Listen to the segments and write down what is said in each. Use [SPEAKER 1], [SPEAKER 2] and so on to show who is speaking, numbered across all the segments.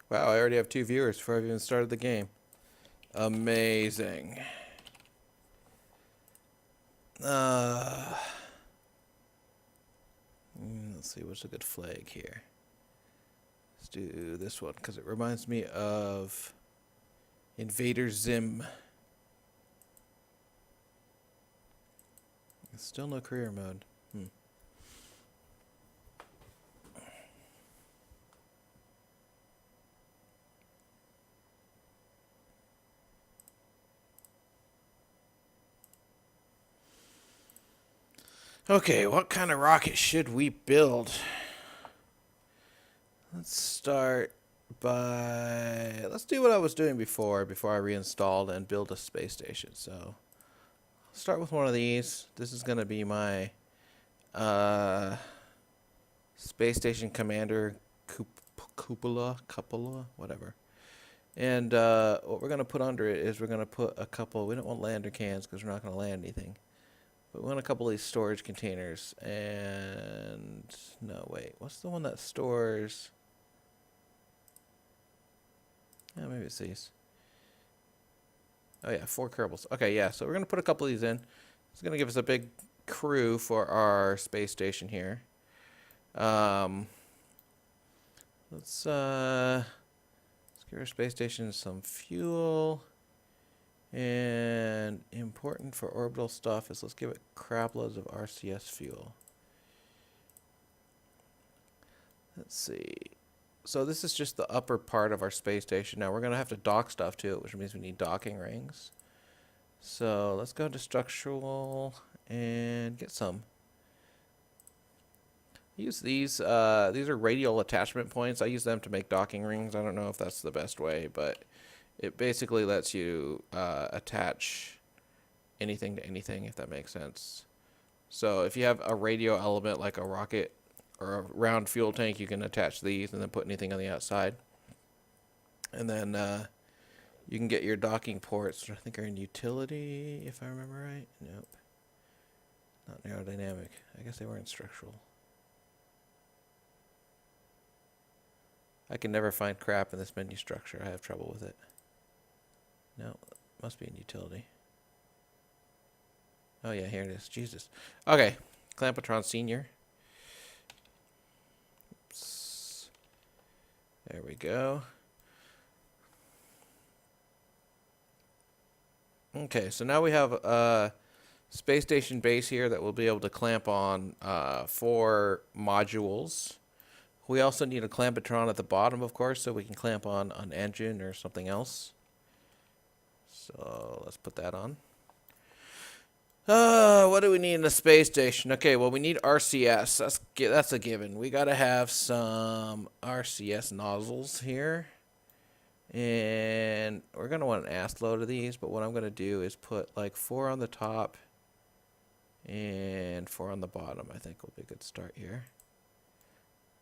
[SPEAKER 1] Wow, I already have 2 viewers before I've even started the game. Amazing. Uh, let's see, what's a good flag here? Let's do this one because it reminds me of Invader Zim. Still no career mode. Okay, what kind of rocket should we build? Let's do what I was doing before I reinstalled and build a space station. So, I'll start with one of these. This is going to be my uh, space station commander cupola, whatever. And what we're going to put under it is we're going to put a couple, we don't want lander cans because we're not going to land anything. But we want a couple of these storage containers. And, no, wait, what's the one that stores? Yeah, maybe it's these. Oh yeah, 4 Kerbals. Okay, yeah, so we're going to put a couple of these in. It's going to give us a big crew for our space station here. Let's give our space station some fuel. And important for orbital stuff is let's give it crap loads of RCS fuel. Let's see. So this is just the upper part of our space station. Now we're going to have to dock stuff to it, which means we need docking rings. So let's go to structural and get some. Use these. These are radial attachment points. I use them to make docking rings. I don't know if that's the best way, but it basically lets you attach anything to anything, if that makes sense. So if you have a radio element like a rocket or a round fuel tank, you can attach these and then put anything on the outside. And then you can get your docking ports, which I think are in utility, if I remember right. Nope. Not aerodynamic. I guess they were in structural. I can never find crap in this menu structure. I have trouble with it. No, must be in utility. Oh yeah, here it is. Jesus. Okay, Clampatron Senior. Oops. There we go. Okay, so now we have a space station base here that we'll be able to clamp on 4 modules. We also need a clampatron at the bottom, of course, so we can clamp on an engine or something else. So let's put that on. What do we need in a space station? Okay, well, we need RCS. That's a given. We got to have some RCS nozzles here. And we're going to want an ass load of these, but what I'm going to do is put like 4 on the top and 4 on the bottom. I think will be a good start here.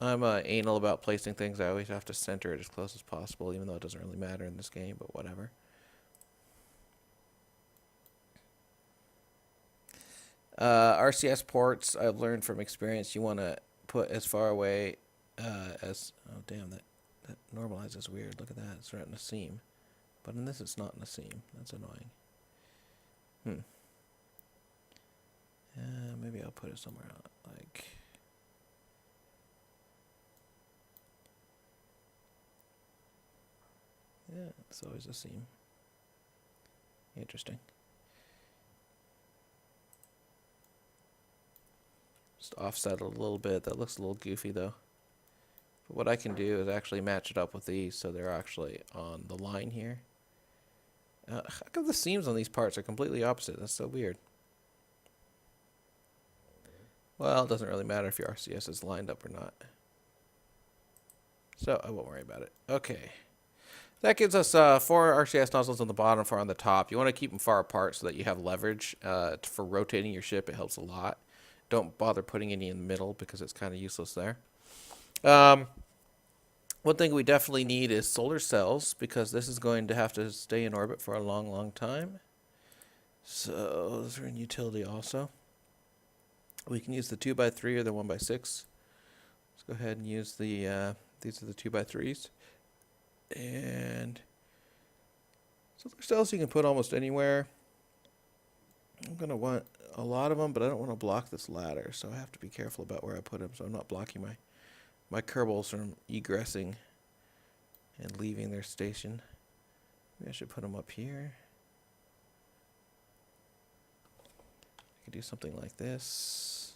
[SPEAKER 1] I'm anal about placing things. I always have to center it as close as possible, even though it doesn't really matter in this game, but whatever. RCS ports, I've learned from experience, you want to put as far away as... Oh, damn, that normalizes weird. Look at that. It's right in a seam. But in this, it's not in a seam. That's annoying. Maybe I'll put it somewhere like... Yeah, it's always a seam. Interesting. Just offset it a little bit. That looks a little goofy, though. But what I can do is actually match it up with these so they're actually on the line here. How come the seams on these parts are completely opposite? That's so weird. Well, it doesn't really matter if your RCS is lined up or not. So I won't worry about it. Okay. That gives us 4 RCS nozzles on the bottom, 4 on the top. You want to keep them far apart so that you have leverage. For rotating your ship, it helps a lot. Don't bother putting any in the middle because it's kind of useless there. One thing we definitely need is solar cells because this is going to have to stay in orbit for a long, long time. So those are in utility also. We can use the 2x3 or the 1x6. Let's go ahead and use the, these are the 2x3s. And something else you can put almost anywhere. I'm going to want a lot of them, but I don't want to block this ladder, so I have to be careful about where I put them so I'm not blocking my Kerbals from egressing and leaving their station. Maybe I should put them up here. I could do something like this.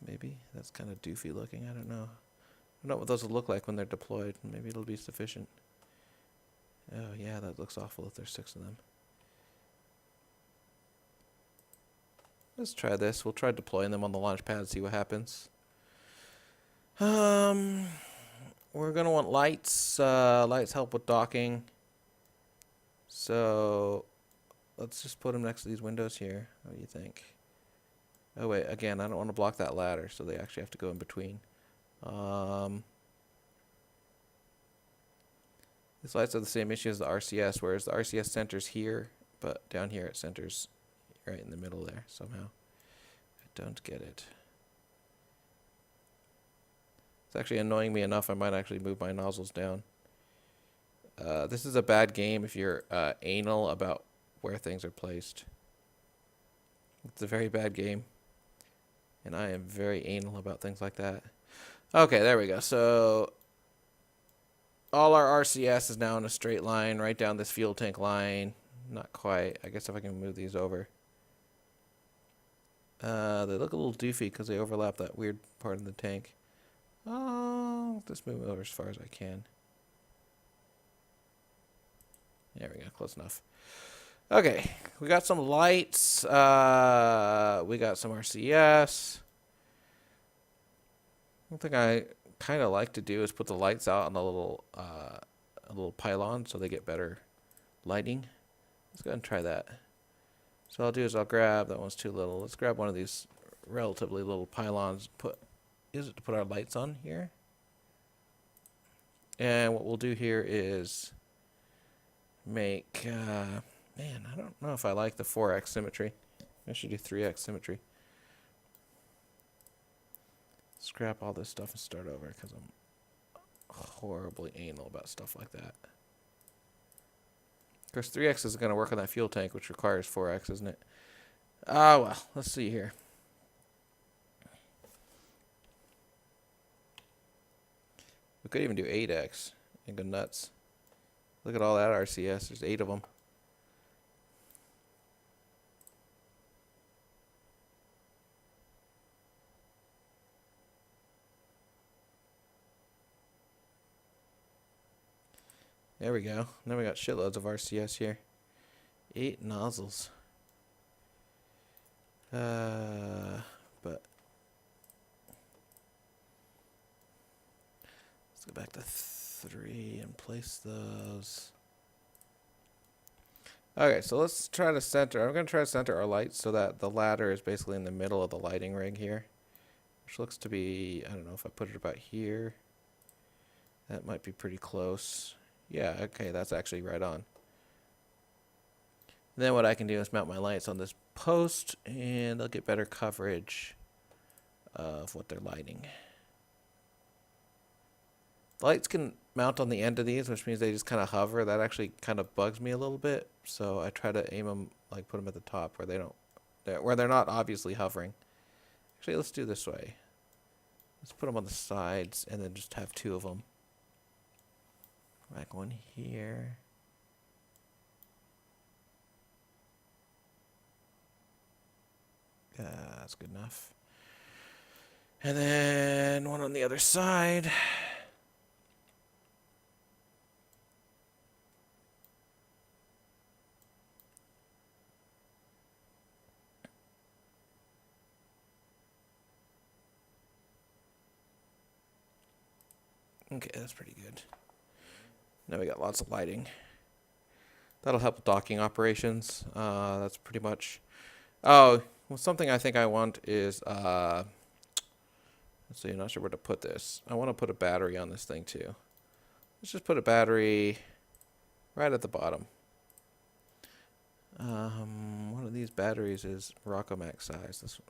[SPEAKER 1] Maybe. That's kind of doofy looking. I don't know. I don't know what those will look like when they're deployed. Maybe it'll be sufficient. Oh, yeah, that looks awful if there's 6 of them. Let's try this. We'll try deploying them on the launch pad, see what happens. We're going to want lights. Lights help with docking. So let's just put them next to these windows here. What do you think? Oh, wait. Again, I don't want to block that ladder, so they actually have to go in between. These lights have the same issue as the RCS, whereas the RCS centers here, but down here it centers right in the middle there somehow. I don't get it. It's actually annoying me enough I might actually move my nozzles down. This is a bad game if you're anal about where things are placed. It's a very bad game. And I am very anal about things like that. Okay, there we go. So all our RCS is now in a straight line right down this fuel tank line. Not quite. I guess if I can move these over. They look a little doofy because they overlap that weird part of the tank. Oh, just move over as far as I can. There we go. Close enough. Okay, we got some lights. We got some RCS. One thing I kind of like to do is put the lights out on the little pylon so they get better lighting. Let's go ahead and try that. So I'll do is I'll grab, that one's too little. Let's grab one of these relatively little pylons. Use it to put our lights on here. And what we'll do here is make, man, I don't know if I like the 4x symmetry. I should do 3x symmetry. Scrap all this stuff and start over because I'm horribly anal about stuff like that. Of course, 3x is going to work on that fuel tank, which requires 4x, isn't it? Ah, well, let's see here. We could even do 8x and go nuts. Look at all that RCS. There's 8 of them. There we go. Now we got shitloads of RCS here. 8 nozzles. But let's go back to 3 and place those. Okay, so let's try to center. I'm going to try to center our lights so that the ladder is basically in the middle of the lighting rig here. Which looks to be, I don't know if I put it about here. That might be pretty close. Yeah, okay, that's actually right on. Then what I can do is mount my lights on this post, and they'll get better coverage of what they're lighting. The lights can mount on the end of these, which means they just kind of hover. That actually kind of bugs me a little bit, so I try to aim them, like put them at the top where they're not obviously hovering. Actually, let's do this way. Let's put them on the sides, and then just have 2 of them. Like one here. That's good enough. And then one on the other side. Okay, that's pretty good. Now we got lots of lighting. That'll help with docking operations. That's pretty much. Oh, well, something I think I want is. Let's see, I'm not sure where to put this. I want to put a battery on this thing too. Let's just put a battery right at the bottom. One of these batteries is Rockomax size. This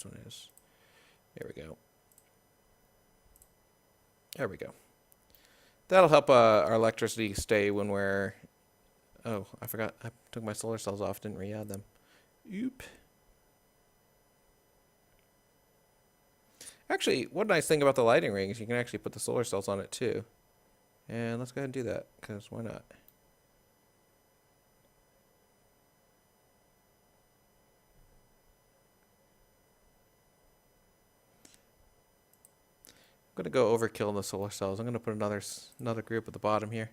[SPEAKER 1] one is. There we go. There we go. That'll help our electricity stay when we're... Oh, I forgot. I took my solar cells off. Didn't re-add them. Oop. Actually, one nice thing about the lighting ring is you can actually put the solar cells on it too. And let's go ahead and do that, because why not? I'm going to go overkill in the solar cells. I'm going to put another group at the bottom here.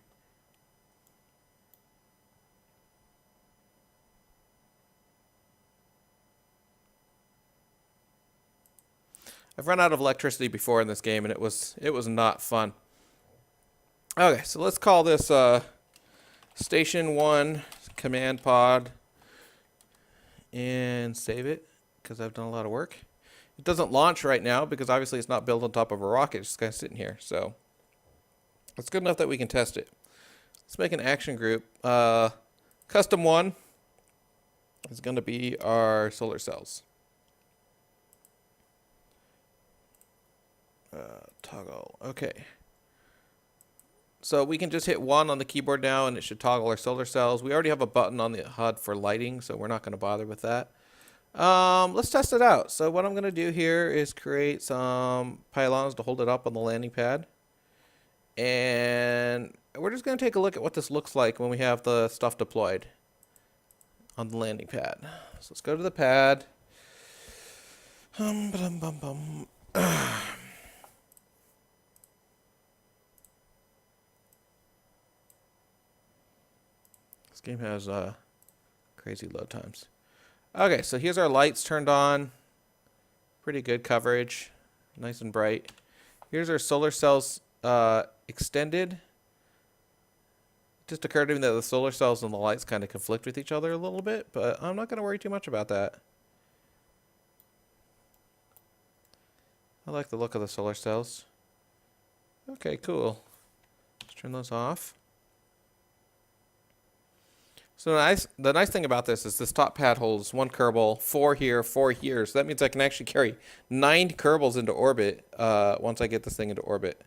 [SPEAKER 1] I've run out of electricity before in this game, and it was not fun. Okay, so let's call this Station 1 Command Pod and save it, because I've done a lot of work. It doesn't launch right now, because obviously it's not built on top of a rocket. It's just kind of sitting here, so it's good enough that we can test it. Let's make an action group. Custom 1 is going to be our solar cells. Toggle. Okay. So we can just hit 1 on the keyboard now, and it should toggle our solar cells. We already have a button on the HUD for lighting, so we're not going to bother with that. Let's test it out. So what I'm going to do here is create some pylons to hold it up on the landing pad. And we're just going to take a look at what this looks like when we have the stuff deployed on the landing pad. So let's go to the pad. This game has crazy load times. Okay, so here's our lights turned on. Pretty good coverage. Nice and bright. Here's our solar cells extended. It just occurred to me that the solar cells and the lights kind of conflict with each other a little bit, but I'm not going to worry too much about that. I like the look of the solar cells. Okay, cool. Let's turn those off. So the nice thing about this is this top pad holds 1 Kerbal, 4 here, 4 here. So that means I can actually carry 9 Kerbals into orbit once I get this thing into orbit.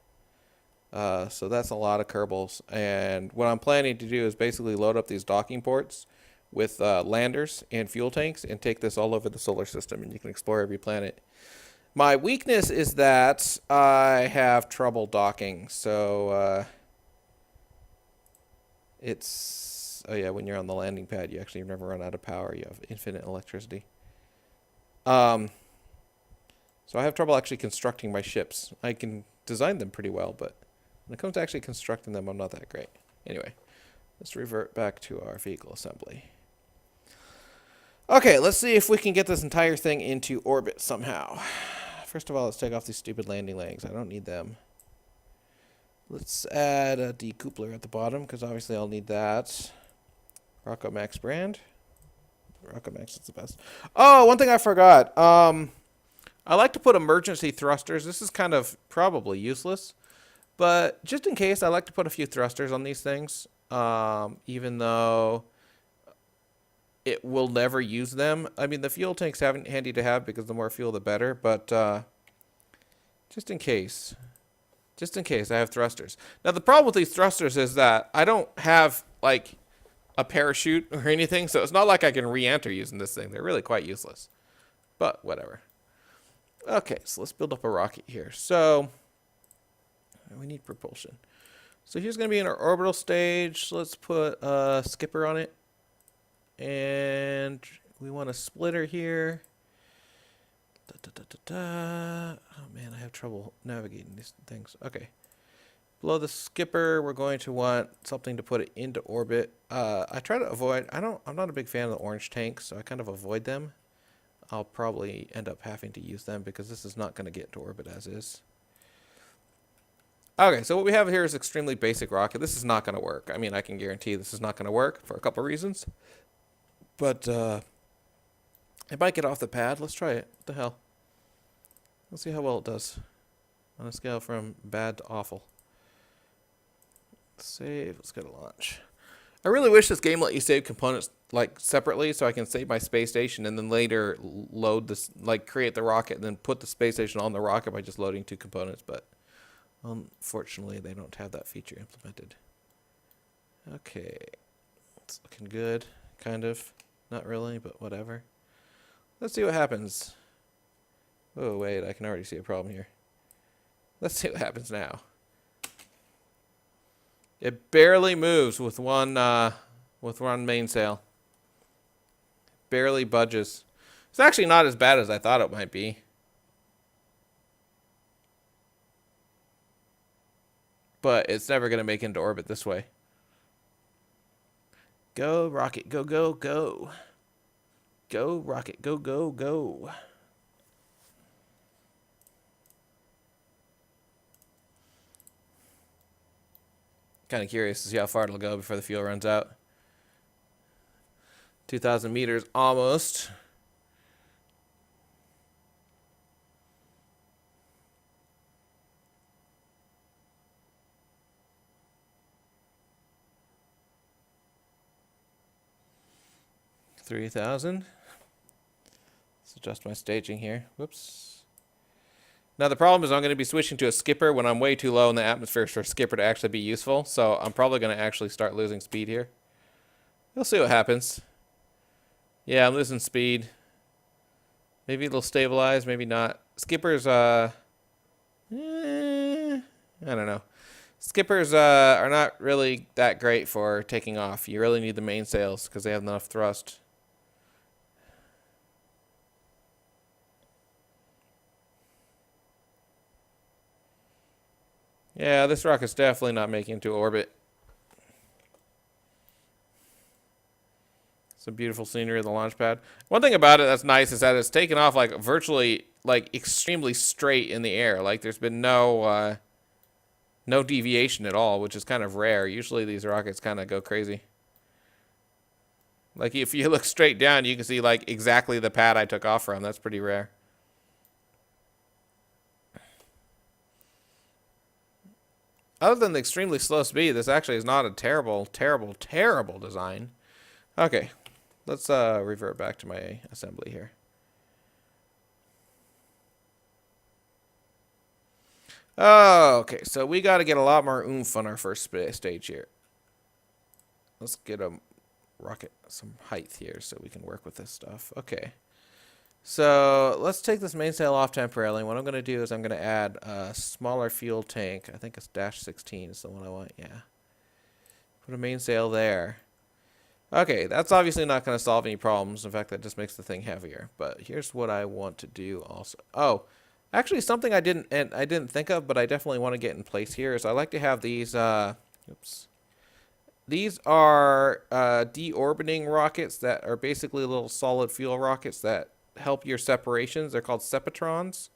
[SPEAKER 1] So that's a lot of Kerbals. And what I'm planning to do is basically load up these docking ports with landers and fuel tanks and take this all over the solar system, and you can explore every planet. My weakness is that I have trouble docking. So it's... Oh yeah, when you're on the landing pad, you actually never run out of power. You have infinite electricity. So I have trouble actually constructing my ships. I can design them pretty well, but when it comes to actually constructing them, I'm not that great. Anyway, let's revert back to our vehicle assembly. Okay, let's see if we can get this entire thing into orbit somehow. First of all, let's take off these stupid landing legs. I don't need them. Let's add a decoupler at the bottom, because obviously I'll need that. Rocco Max brand. Rocco Max is the best. Oh, one thing I forgot. I like to put emergency thrusters. This is kind of probably useless, but just in case, I like to put a few thrusters on these things, even though it will never use them. I mean, the fuel tank's handy to have because the more fuel, the better, but just in case. Just in case, I have thrusters. Now, the problem with these thrusters is that I don't have, like, a parachute or anything, so it's not like I can re-enter using this thing. They're really quite useless. But, whatever. Okay, so let's build up a rocket here. So, we need propulsion. So here's going to be in our orbital stage. Let's put a skipper on it. And we want a splitter here. Oh man, I have trouble navigating these things. Okay. Below the skipper, we're going to want something to put it into orbit. I try to avoid, I'm not a big fan of the orange tanks, so I kind of avoid them. I'll probably end up having to use them because this is not going to get to orbit as is. Okay, so what we have here is extremely basic rocket. This is not going to work. I mean, I can guarantee this is not going to work for a couple reasons. But it might get off the pad. Let's try it. What the hell? Let's see how well it does on a scale from bad to awful. Save. Let's go to launch. I really wish this game let you save components like separately, so I can save my space station and then later load this, like create the rocket and then put the space station on the rocket by just loading 2 components. But Unfortunately, they don't have that feature implemented. Okay. It's looking good, kind of. Not really, but whatever. Let's see what happens. Oh, wait, I can already see a problem here. Let's see what happens now. It barely moves with one mainsail. Barely budges. It's actually not as bad as I thought it might be. But it's never going to make into orbit this way. Go, rocket. Go, go, go. Go, rocket. Go, go, go. Kind of curious to see how far it'll go before the fuel runs out. 2,000 meters almost. $3,000. Let's adjust my staging here. Whoops. Now the problem is I'm going to be switching to a skipper when I'm way too low in the atmosphere for a skipper to actually be useful. So I'm probably going to actually start losing speed here. We'll see what happens. Yeah, I'm losing speed. Maybe it'll stabilize, maybe not. Skippers, I don't know. Skippers are not really that great for taking off. You really need the mainsails because they have enough thrust. Yeah, this rocket's definitely not making it to orbit. Some beautiful scenery of the launch pad. One thing about it that's nice is that it's taken off like virtually like extremely straight in the air. Like there's been no deviation at all, which is kind of rare. Usually these rockets kind of go crazy. Like if you look straight down, you can see like exactly the pad I took off from. That's pretty rare. Other than the extremely slow speed, this actually is not a terrible, terrible, terrible design. Okay, let's revert back to my assembly here. Oh, okay, so we got to get a lot more oomph on our first stage here. Let's get a rocket some height here so we can work with this stuff. Okay. So let's take this mainsail off temporarily. What I'm going to do is I'm going to add a smaller fuel tank. I think it's dash 16 is the one I want. Yeah. Put a mainsail there. Okay, that's obviously not going to solve any problems. In fact, that just makes the thing heavier. But here's what I want to do also. Oh, actually something I didn't think of, but I definitely want to get in place here is I like to have these oops. These are deorbiting rockets that are basically little solid fuel rockets that help your separations. They're called sepatrons.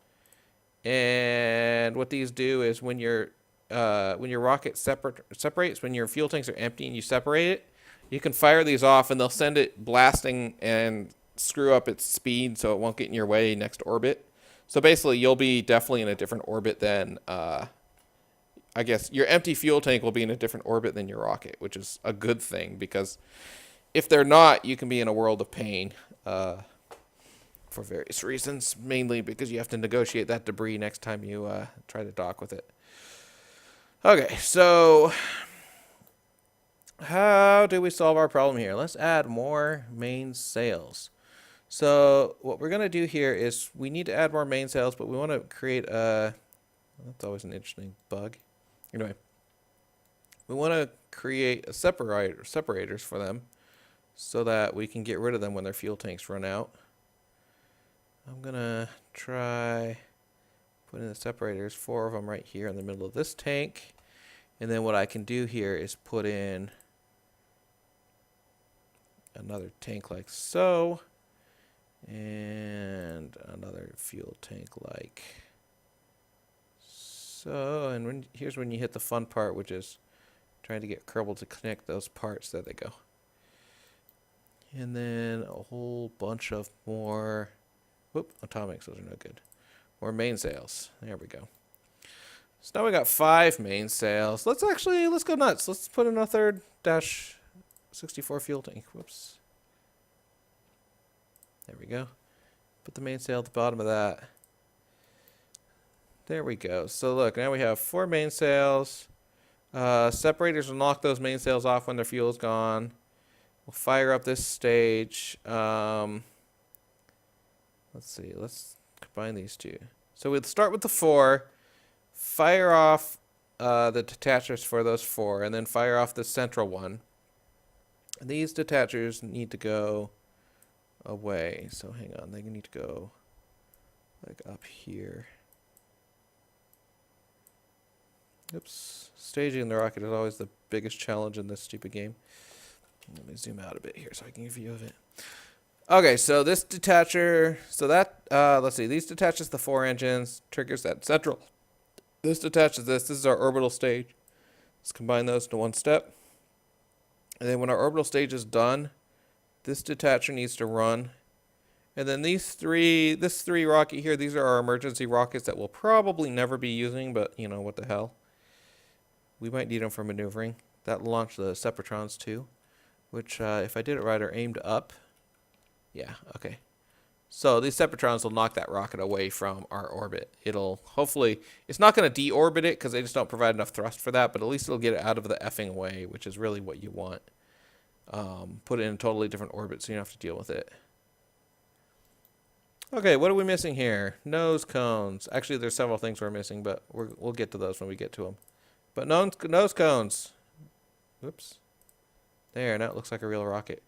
[SPEAKER 1] And what these do is when your rocket separates, when your fuel tanks are empty and you separate it, you can fire these off and they'll send it blasting and screw up its speed so it won't get in your way next orbit. So basically you'll be definitely in a different orbit than I guess your empty fuel tank will be in a different orbit than your rocket, which is a good thing because if they're not, you can be in a world of pain for various reasons, mainly because you have to negotiate that debris next time you try to dock with it. Okay, so how do we solve our problem here? Let's add more mainsails. So what we're going to do here is we need to add more mainsails, but we want to create a... That's always an interesting bug. Anyway, we want to create a separators for them so that we can get rid of them when their fuel tanks run out. I'm going to try putting the separators, 4 of them right here in the middle of this tank. And then what I can do here is put in another tank like so. And another fuel tank like so. And here's when you hit the fun part, which is trying to get Kerbal to connect those parts. There they go. And then a whole bunch of more... Whoop, atomics, those are no good. More mainsails. There we go. So now we got 5 mainsails. Let's go nuts. Let's put in a third dash 64 fuel tank. Whoops. There we go. Put the mainsail at the bottom of that. There we go. So look, now we have 4 mainsails. Separators will knock those mainsails off when their fuel's gone. We'll fire up this stage. Let's see. Let's combine these two. So we'll start with the 4. Fire off the detachers for those 4, and then fire off the central one. And these detachers need to go away. So hang on. They need to go like up here. Oops. Staging the rocket is always the biggest challenge in this stupid game. Let me zoom out a bit here so I can give you a view of it. Okay, so this detacher, so that, let's see, these detaches the 4 engines, triggers that central. This detaches this. This is our orbital stage. Let's combine those into one step. And then when our orbital stage is done, this detacher needs to run. And then this 3 rocket here, these are our emergency rockets that we'll probably never be using, but, you know, what the hell. We might need them for maneuvering. That'll launch the Separatrons too, which, if I did it right, are aimed up. Yeah, okay. So these Separatrons will knock that rocket away from our orbit. It'll, hopefully, it's not going to deorbit it because they just don't provide enough thrust for that, but at least it'll get it out of the effing way, which is really what you want. Put it in a totally different orbit so you don't have to deal with it. Okay, what are we missing here? Nose cones. Actually, there's several things we're missing, but we'll get to those when we get to them. But nose cones. Whoops. There, now it looks like a real rocket.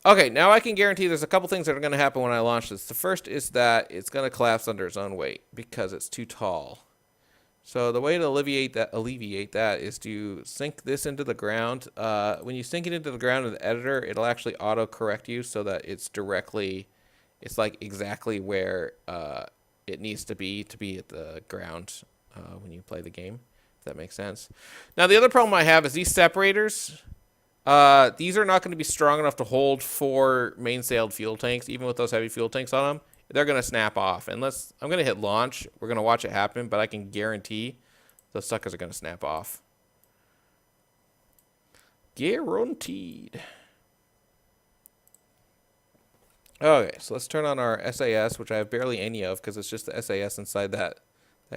[SPEAKER 1] Okay, now I can guarantee there's a couple things that are going to happen when I launch this. The first is that it's going to collapse under its own weight because it's too tall. So the way to alleviate that is to sink this into the ground. When you sink it into the ground in the editor, it'll actually auto-correct you so that it's like exactly where it needs to be at the ground when you play the game. If that makes sense. Now the other problem I have is these separators. These are not going to be strong enough to hold 4 mainsailed fuel tanks, even with those heavy fuel tanks on them. They're going to snap off. Unless I'm going to hit launch, we're going to watch it happen, but I can guarantee those suckers are going to snap off. Guaranteed. Okay, so let's turn on our SAS, which I have barely any of because it's just the SAS inside that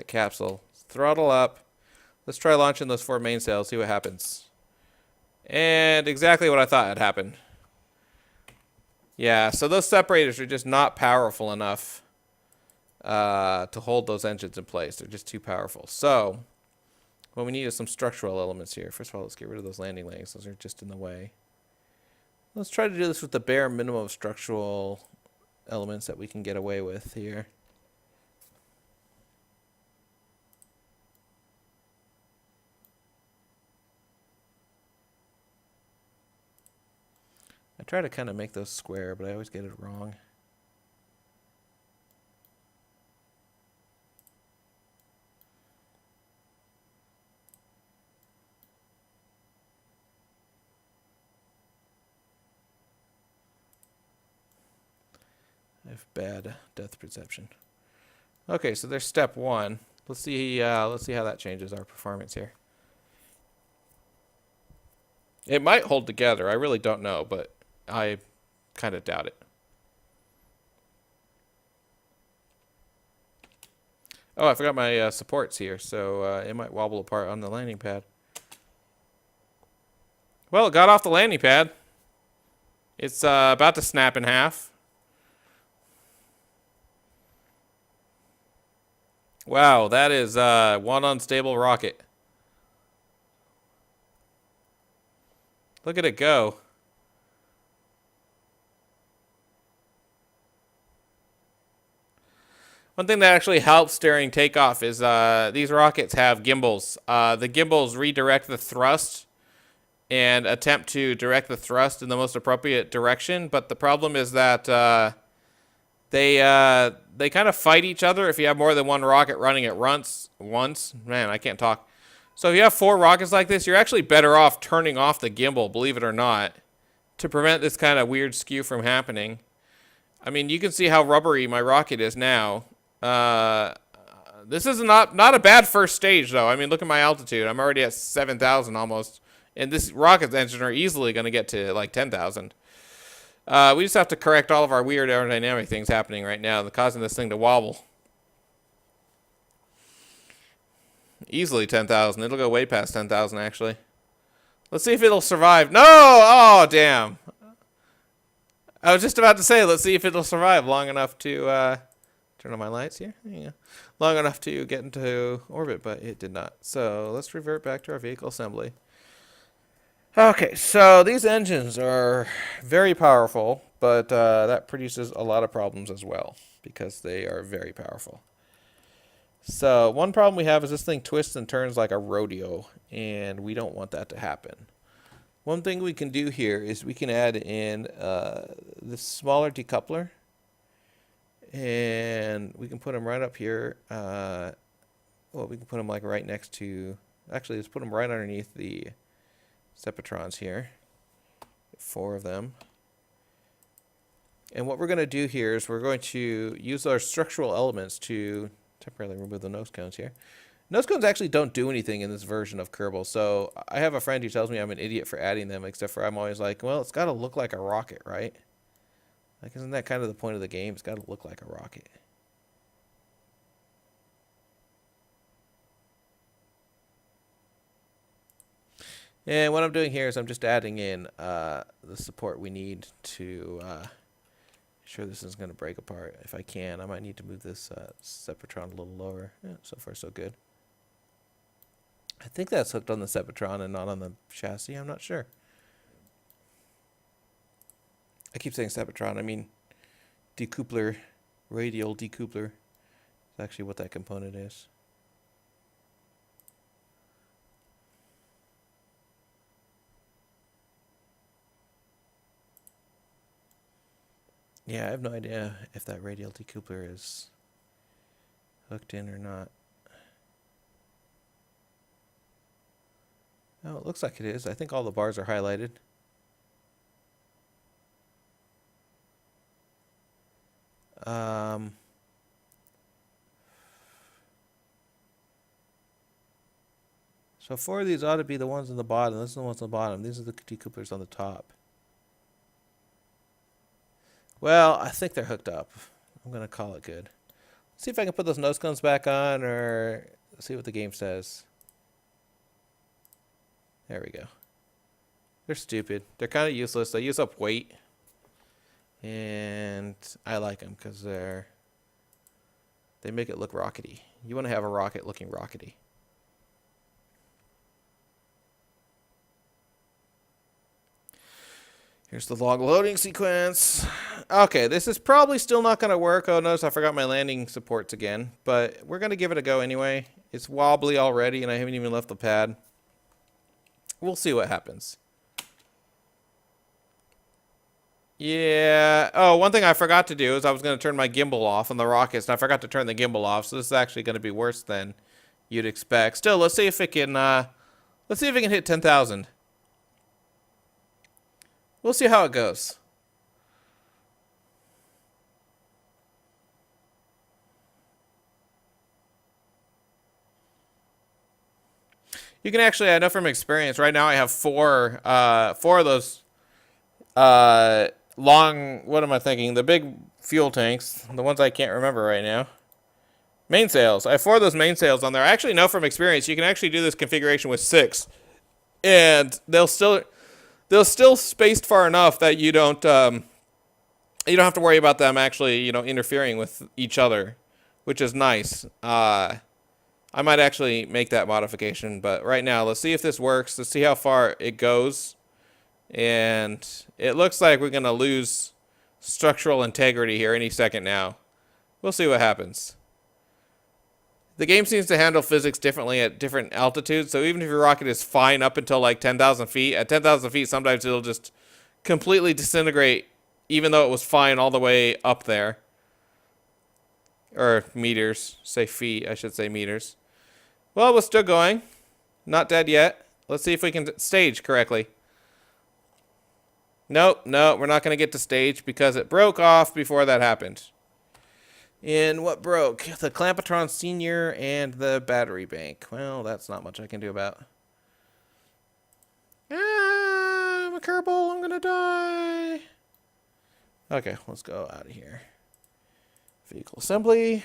[SPEAKER 1] capsule. Throttle up. Let's try launching those 4 mainsails, see what happens. And exactly what I thought had happened. Yeah, so those separators are just not powerful enough to hold those engines in place. They're just too powerful. So what we need is some structural elements here. First of all, let's get rid of those landing legs. Those are just in the way. Let's try to do this with the bare minimum of structural elements that we can get away with here. I try to kind of make those square, but I always get it wrong. I have bad depth perception. Okay, so there's step 1. Let's see how that changes our performance here. It might hold together. I really don't know, but I kind of doubt it. Oh, I forgot my supports here, so it might wobble apart on the landing pad. Well, it got off the landing pad. It's about to snap in half. Wow, that is one unstable rocket. Look at it go. One thing that actually helps during takeoff is these rockets have gimbals. The gimbals redirect the thrust and attempt to direct the thrust in the most appropriate direction, but the problem is that they kind of fight each other if you have more than one rocket running at once. Man, I can't talk. So if you have 4 rockets like this, you're actually better off turning off the gimbal, believe it or not, to prevent this kind of weird skew from happening. I mean, you can see how rubbery my rocket is now. This is not a bad first stage, though. I mean, look at my altitude. I'm already at 7,000 almost. And this rocket's engine are easily going to get to like 10,000. We just have to correct all of our weird aerodynamic things happening right now, causing this thing to wobble. Easily 10,000. It'll go way past 10,000, actually. Let's see if it'll survive. No! Oh, damn. I was just about to say, let's see if it'll survive long enough to, turn on my lights here. Yeah. Long enough to get into orbit, but it did not. So let's revert back to our vehicle assembly. Okay, so these engines are very powerful, but that produces a lot of problems as well because they are very powerful. So one problem we have is this thing twists and turns like a rodeo, and we don't want that to happen. One thing we can do here is we can add in this smaller decoupler, and we can put them right up here. Well, we can put them like right next to, actually let's put them right underneath the Separatrons here. 4 of them. And what we're going to do here is we're going to use our structural elements to temporarily remove the nose cones here. Nose cones actually don't do anything in this version of Kerbal, so I have a friend who tells me I'm an idiot for adding them, except for I'm always like, well, it's got to look like a rocket, right? Like, isn't that kind of the point of the game? It's got to look like a rocket. And what I'm doing here is I'm just adding in the support we need to sure this is going to break apart. If I can, I might need to move this Sepatron a little lower. Yeah, so far so good. I think that's hooked on the Sepatron and not on the chassis. I'm not sure. I keep saying Sepatron. I mean decoupler, radial decoupler. That's actually what that component is. Yeah, I have no idea if that radial decoupler is hooked in or not. Oh, it looks like it is. I think all the bars are highlighted. So 4 of these ought to be the ones on the bottom. This is the ones on the bottom. These are the decouplers on the top. Well, I think they're hooked up. I'm going to call it good. Let's see if I can put those nose cones back on, or see what the game says. There we go. They're stupid. They're kind of useless. They use up weight. And I like them because they make it look rockety. You want to have a rocket looking rockety. Here's the log loading sequence. Okay, this is probably still not going to work. Oh, notice I forgot my landing supports again. But we're going to give it a go anyway. It's wobbly already, and I haven't even left the pad. We'll see what happens. Yeah. Oh, one thing I forgot to do is I was going to turn my gimbal off on the rockets, and I forgot to turn the gimbal off. So this is actually going to be worse than you'd expect. Still, let's see if it can. Let's see if it can hit 10,000. We'll see how it goes. You can actually, I know from experience, right now I have four of those long, what am I thinking? The big fuel tanks, the ones I can't remember right now. Mainsails. I have 4 of those mainsails on there. I actually know from experience you can actually do this configuration with 6. And they'll still spaced far enough that you don't have to worry about them actually, interfering with each other, which is nice. I might actually make that modification, but right now, let's see if this works. Let's see how far it goes. And it looks like we're going to lose structural integrity here any second now. We'll see what happens. The game seems to handle physics differently at different altitudes, so even if your rocket is fine up until like 10,000 feet, at 10,000 feet, sometimes it'll just completely disintegrate, even though it was fine all the way up there. Or meters. Say feet, I should say meters. Well, we're still going. Not dead yet. Let's see if we can stage correctly. Nope, no, we're not going to get to stage because it broke off before that happened. And what broke? The Clampatron Senior and the battery bank. Well, that's not much I can do about. Ah, I'm a Kerbal. I'm going to die. Okay, let's go out of here. Vehicle assembly.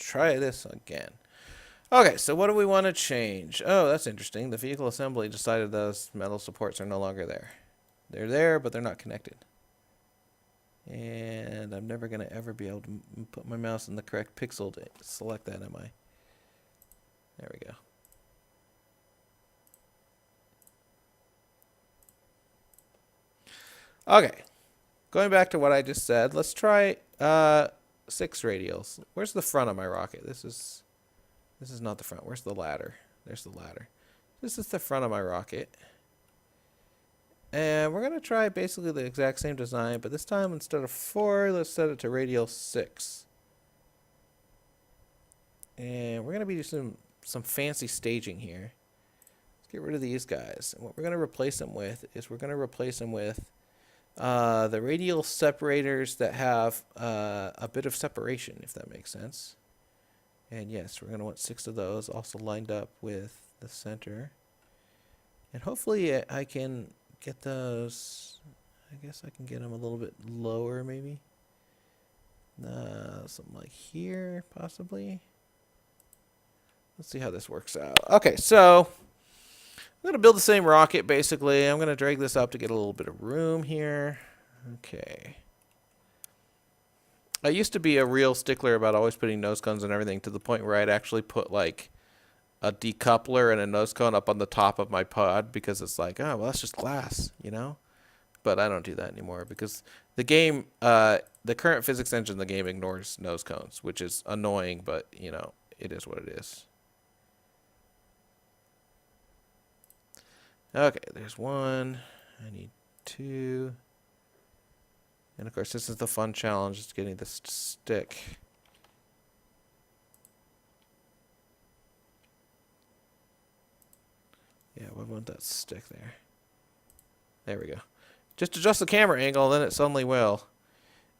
[SPEAKER 1] try this again. Okay, so what do we want to change? Oh, that's interesting. The vehicle assembly decided those metal supports are no longer there. They're there, but they're not connected. And I'm never going to ever be able to put my mouse in the correct pixel to select that, am I? There we go. Okay, going back to what I just said, let's try 6 radials. Where's the front of my rocket? This is not the front. Where's the ladder? There's the ladder. This is the front of my rocket. And we're going to try basically the exact same design, but this time instead of 4, let's set it to radial 6. And we're going to be doing some fancy staging here. Let's get rid of these guys. And what we're going to replace them with is the radial separators that have a bit of separation, if that makes sense. And yes, we're going to want 6 of those also lined up with the center. And hopefully I can get those, I guess I can get them a little bit lower maybe. Something like here, possibly. Let's see how this works out. Okay, so I'm going to build the same rocket, basically. I'm going to drag this up to get a little bit of room here. Okay. I used to be a real stickler about always putting nose cones and everything to the point where I'd actually put, like, a decoupler and a nose cone up on the top of my pod because it's like, oh, well, that's just glass, you know? But I don't do that anymore because the game, the current physics engine in the game ignores nose cones, which is annoying, but, you know, it is what it is. Okay, there's 1. I need 2. And of course, this is the fun challenge, is getting this to stick. Yeah, we want that stick there. There we go. Just adjust the camera angle, then it suddenly will.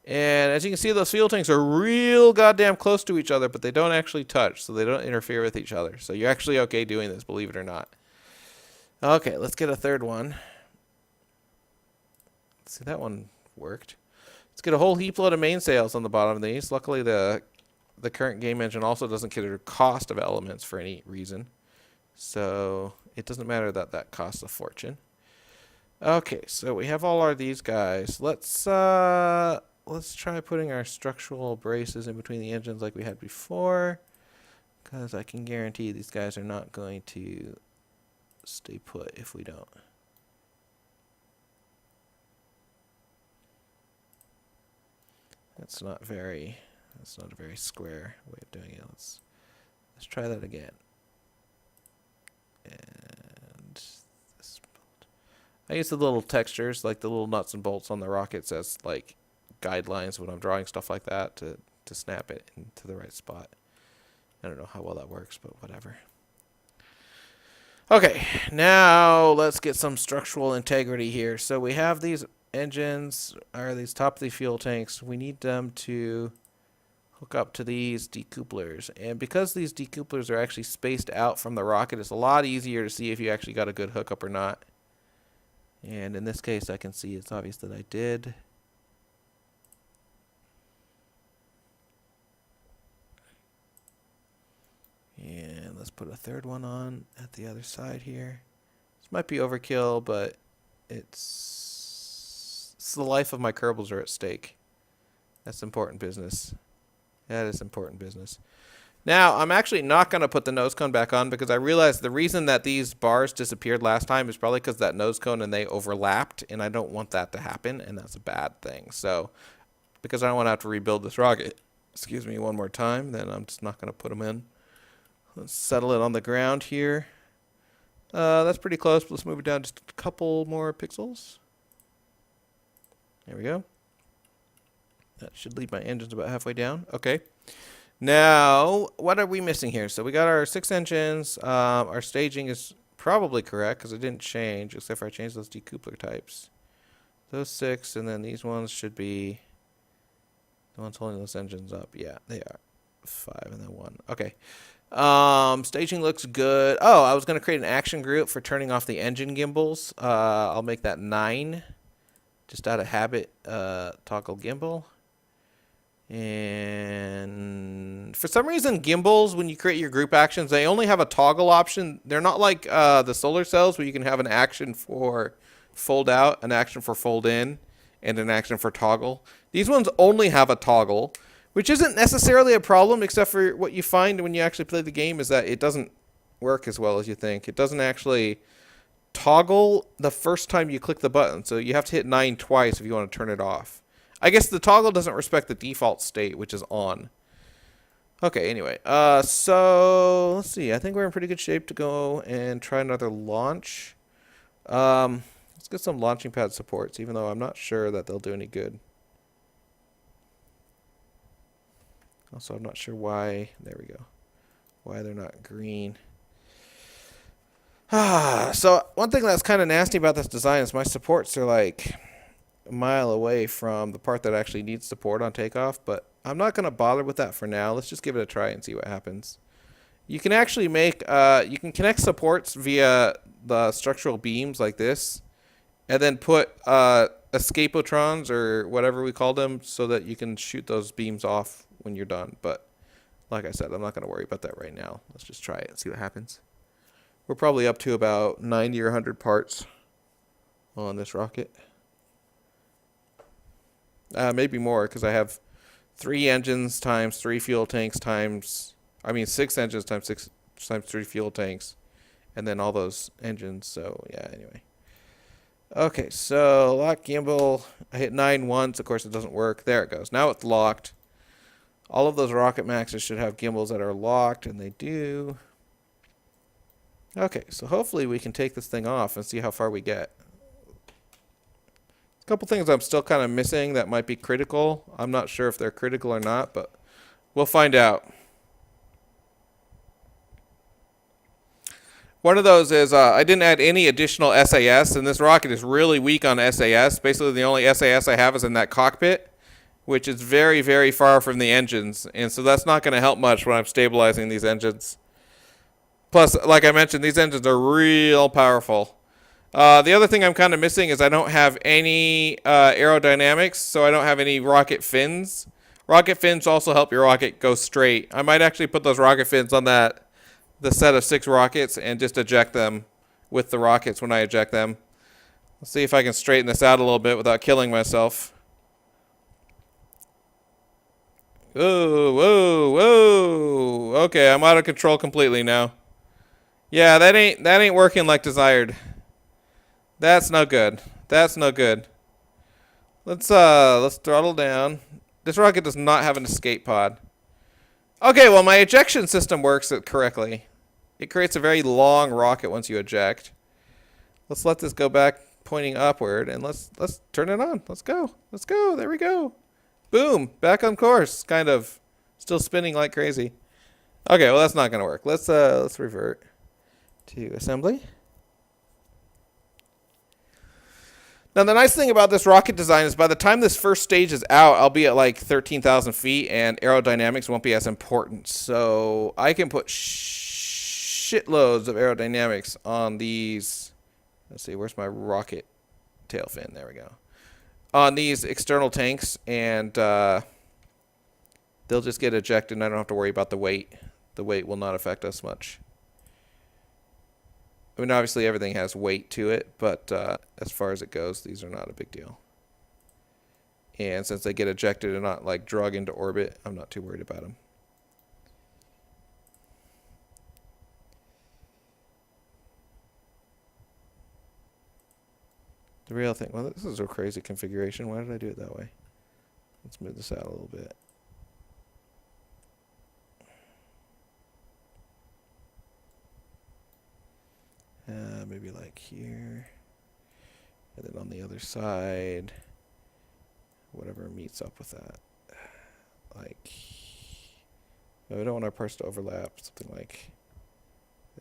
[SPEAKER 1] And as you can see, those fuel tanks are real goddamn close to each other, but they don't actually touch, so they don't interfere with each other. So you're actually okay doing this, believe it or not. Okay, let's get a third one. Let's see, that one worked. Let's get a whole heap load of mainsails on the bottom of these. Luckily, the current game engine also doesn't consider cost of elements for any reason. So it doesn't matter that that costs a fortune. Okay, so we have all these guys. Let's try putting our structural braces in between the engines like we had before, because I can guarantee these guys are not going to stay put if we don't. That's not a very square way of doing it. Let's try that again. And this bolt. I use the little textures, like the little nuts and bolts on the rockets as like guidelines when I'm drawing stuff like that to snap it into the right spot. I don't know how well that works, but whatever. Okay, now let's get some structural integrity here. So we have these engines, or these top of the fuel tanks. We need them to hook up to these decouplers. And because these decouplers are actually spaced out from the rocket, it's a lot easier to see if you actually got a good hookup or not. And in this case, I can see it's obvious that I did. And let's put a third one on at the other side here. This might be overkill, but it's the life of my Kerbals are at stake. That's important business. That is important business. Now, I'm actually not going to put the nose cone back on because I realized the reason that these bars disappeared last time is probably because that nose cone and they overlapped, and I don't want that to happen, and that's a bad thing. So, because I don't want to have to rebuild this rocket, excuse me, one more time, then I'm just not going to put them in. Let's settle it on the ground here. That's pretty close. Let's move it down just a couple more pixels. There we go. That should leave my engines about halfway down. Okay. Now, what are we missing here? So we got our 6 engines. Our staging is probably correct because it didn't change, except for I changed those decoupler types. Those 6, and then these ones should be the ones holding those engines up. Yeah, they are. 5 and then 1. Okay. Staging looks good. Oh, I was going to create an action group for turning off the engine gimbals. I'll make that 9. Just out of habit, toggle gimbal. And For some reason, gimbals, when you create your group actions, they only have a toggle option. They're not like the solar cells where you can have an action for fold out, an action for fold in, and an action for toggle. These ones only have a toggle, which isn't necessarily a problem, except for what you find when you actually play the game is that it doesn't work as well as you think. It doesn't actually toggle the first time you click the button, so you have to hit 9 twice if you want to turn it off. I guess the toggle doesn't respect the default state, which is on. Okay, anyway, so let's see. I think we're in pretty good shape to go and try another launch. Let's get some launching pad supports, even though I'm not sure that they'll do any good. Also, I'm not sure why. There we go. Why they're not green. So one thing that's kind of nasty about this design is my supports are like a mile away from the part that actually needs support on takeoff, but I'm not going to bother with that for now. Let's just give it a try and see what happens. You can actually make, you can connect supports via the structural beams like this, and then put escapotrons or whatever we call them so that you can shoot those beams off when you're done. But like I said, I'm not going to worry about that right now. Let's just try it and see what happens. We're probably up to about 90 or 100 parts on this rocket. Maybe more, because I have 3 engines times 3 fuel tanks times, 6 engines times 6 times 3 fuel tanks, and then all those engines. So yeah, anyway. Okay, so lock gimbal. I hit 9 once. Of course, it doesn't work. There it goes. Now it's locked. All of those Rocket Maxes should have gimbals that are locked, and they do. Okay, so hopefully we can take this thing off and see how far we get. A couple things I'm still kind of missing that might be critical. I'm not sure if they're critical or not, but we'll find out. One of those is I didn't add any additional SAS, and this rocket is really weak on SAS. Basically, the only SAS I have is in that cockpit, which is very, very far from the engines, and so that's not going to help much when I'm stabilizing these engines. Plus, like I mentioned, these engines are real powerful. The other thing I'm kind of missing is I don't have any aerodynamics, so I don't have any rocket fins. Rocket fins also help your rocket go straight. I might actually put those rocket fins on the set of 6 rockets and just eject them with the rockets when I eject them. Let's see if I can straighten this out a little bit without killing myself. Whoa, whoa, whoa. Okay, I'm out of control completely now. Yeah, that ain't working like desired. That's no good. That's no good. Let's throttle down. This rocket does not have an escape pod. Okay, well my ejection system works correctly. It creates a very long rocket once you eject. Let's let this go back pointing upward and let's turn it on. Let's go. Let's go. There we go. Boom, back on course. Kind of still spinning like crazy. Okay, well that's not going to work. Let's revert to assembly. Now, the nice thing about this rocket design is by the time this first stage is out, I'll be at like 13,000 feet and aerodynamics won't be as important. So I can put shitloads of aerodynamics on these. Let's see, where's my rocket tail fin? There we go. On these external tanks, and they'll just get ejected and I don't have to worry about the weight. The weight will not affect us much. I mean, obviously everything has weight to it, but as far as it goes, these are not a big deal. And since they get ejected and not like drug into orbit, I'm not too worried about them. The real thing, well, this is a crazy configuration. Why did I do it that way? Let's move this out a little bit. Maybe like here, and then on the other side, whatever meets up with that. Like, we don't want our parts to overlap, something like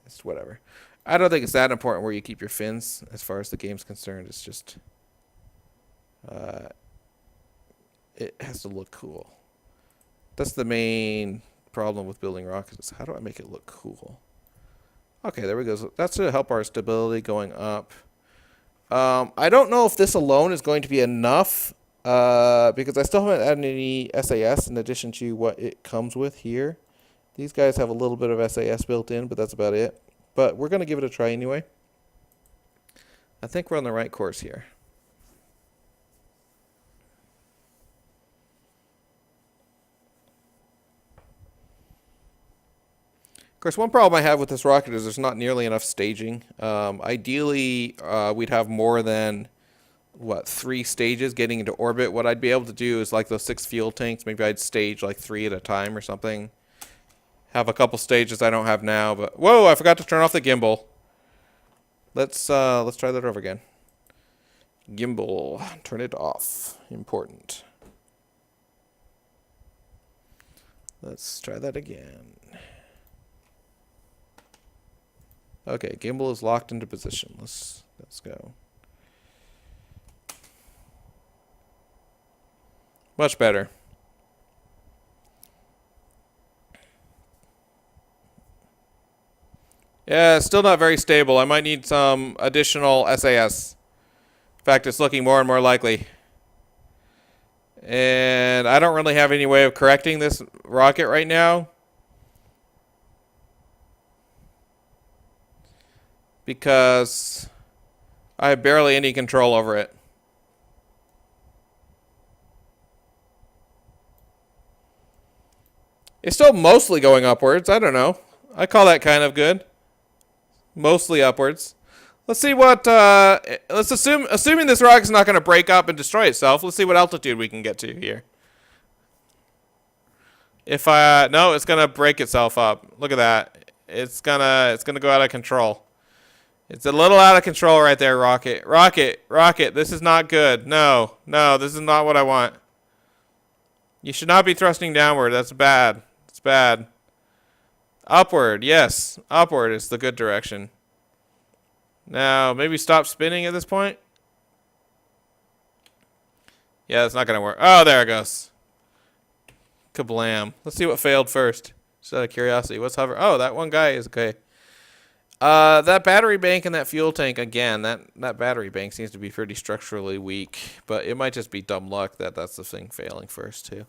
[SPEAKER 1] this, whatever. I don't think it's that important where you keep your fins as far as the game's concerned. It's just, it has to look cool. That's the main problem with building rockets, is how do I make it look cool? Okay, there we go. That's to help our stability going up. I don't know if this alone is going to be enough because I still haven't added any SAS in addition to what it comes with here. These guys have a little bit of SAS built in, but that's about it. But we're going to give it a try anyway. I think we're on the right course here. Of course, one problem I have with this rocket is there's not nearly enough staging. Ideally, we'd have more than, 3 stages getting into orbit. What I'd be able to do is like those 6 fuel tanks. Maybe I'd stage like 3 at a time or something. Have a couple stages I don't have now. But whoa, I forgot to turn off the gimbal. Let's try that over again. Gimbal, turn it off. Important. Let's try that again. Okay, gimbal is locked into position. Let's go. Much better. Yeah, still not very stable. I might need some additional SAS. In fact, it's looking more and more likely. And I don't really have any way of correcting this rocket right now, because I have barely any control over it. It's still mostly going upwards. I don't know. I call that kind of good. Mostly upwards. Let's see what, let's assuming this rocket's not going to break up and destroy itself, let's see what altitude we can get to here. No, it's going to break itself up. Look at that. It's gonna go out of control. It's a little out of control right there, rocket. Rocket, this is not good. No, this is not what I want. You should not be thrusting downward. That's bad. It's bad. Upward, yes. Upward is the good direction. Now, maybe stop spinning at this point. Yeah, it's not going to work. Oh, there it goes. Kablam. Let's see what failed first. Just out of curiosity. What's hover? Oh, that one guy is okay. That battery bank and that fuel tank, again, that battery bank seems to be pretty structurally weak, but it might just be dumb luck that that's the thing failing first, too.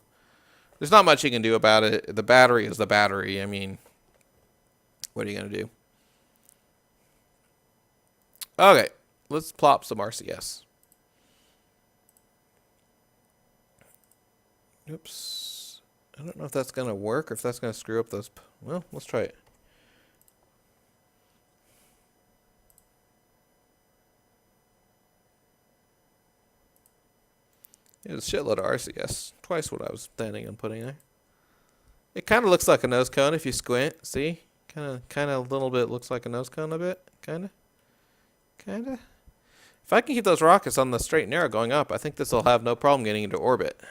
[SPEAKER 1] There's not much you can do about it. The battery is the battery. I mean, what are you going to do? Okay, let's plop some RCS. Oops. I don't know if that's going to work or if that's going to screw up those... Well, let's try it. It's a shitload of RCS. Twice what I was planning on putting there. It kind of looks like a nose cone if you squint. See? Kind of a little bit looks like a nose cone a bit. Kind of. If I can keep those rockets on the straight and narrow going up, I think this will have no problem getting into orbit.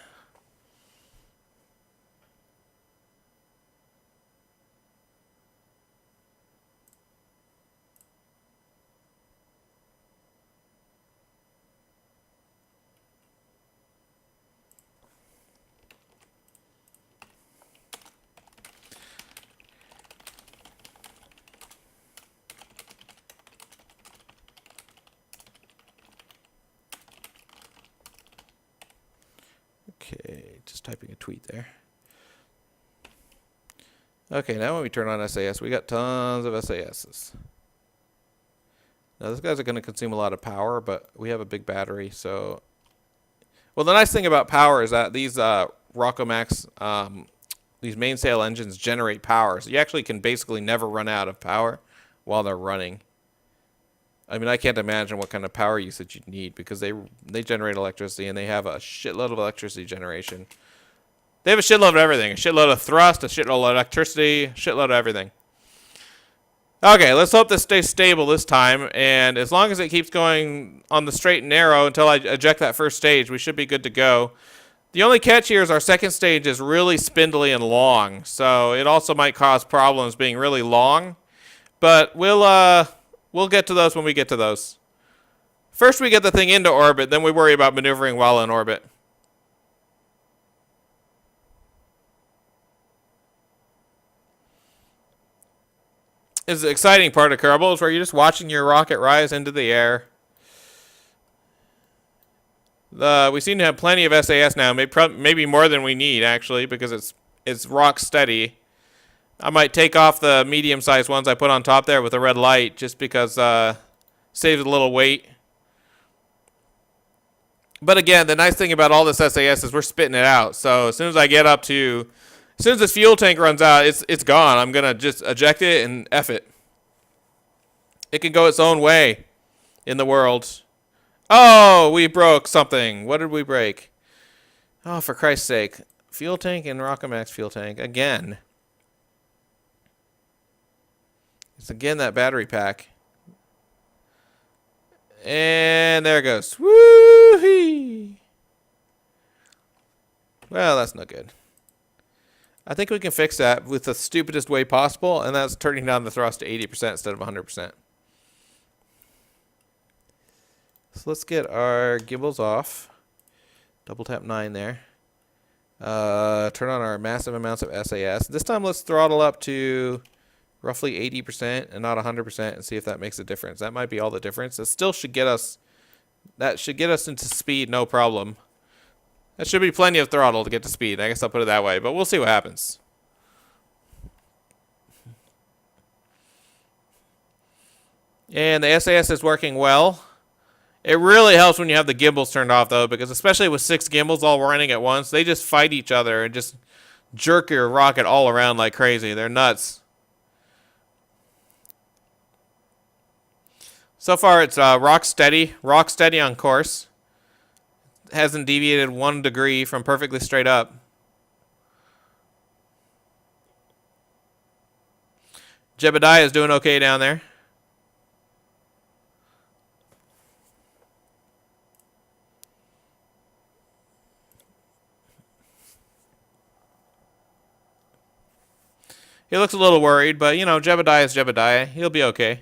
[SPEAKER 1] Okay, just typing a tweet there. Okay, now when we turn on SAS, we got tons of SASs. Now, those guys are going to consume a lot of power, but we have a big battery, so... Well, the nice thing about power is that these Rockomax, these mainsail engines generate power, so you actually can basically never run out of power while they're running. I mean, I can't imagine what kind of power usage you'd need, because they generate electricity, and they have a shitload of electricity generation. They have a shitload of everything. A shitload of thrust, a shitload of electricity, a shitload of everything. Okay, let's hope this stays stable this time, and as long as it keeps going on the straight and narrow until I eject that first stage, we should be good to go. The only catch here is our second stage is really spindly and long, so it also might cause problems being really long, but we'll get to those when we get to those. First we get the thing into orbit, then we worry about maneuvering while in orbit. This is the exciting part of Kerbal, is where you're just watching your rocket rise into the air. We seem to have plenty of SAS now, maybe more than we need, actually, because it's rock steady. I might take off the medium-sized ones I put on top there with a red light just because saves a little weight. But again, the nice thing about all this SAS is we're spitting it out. So as soon as I get up to, as soon as this fuel tank runs out, it's gone. I'm going to just eject it and F it. It can go its own way in the world. Oh, we broke something. What did we break? Oh, for Christ's sake. Fuel tank and Rocket Max fuel tank again. It's again that battery pack. And there it goes. Woo-hee! Well, that's no good. I think we can fix that with the stupidest way possible, and that's turning down the thrust to 80% instead of 100%. So let's get our gimbals off. Double tap 9 there. Turn on our massive amounts of SAS. This time let's throttle up to roughly 80% and not 100% and see if that makes a difference. That might be all the difference. It still should get us, that should get us into speed, no problem. That should be plenty of throttle to get to speed. I guess I'll put it that way, but we'll see what happens. And the SAS is working well. It really helps when you have the gimbals turned off, though, because especially with 6 gimbals all running at once, they just fight each other and just jerk your rocket all around like crazy. They're nuts. So far, it's rock steady on course. Hasn't deviated 1 degree from perfectly straight up. Jebediah is doing okay down there. He looks a little worried, but, you know, Jebediah is Jebediah. He'll be okay.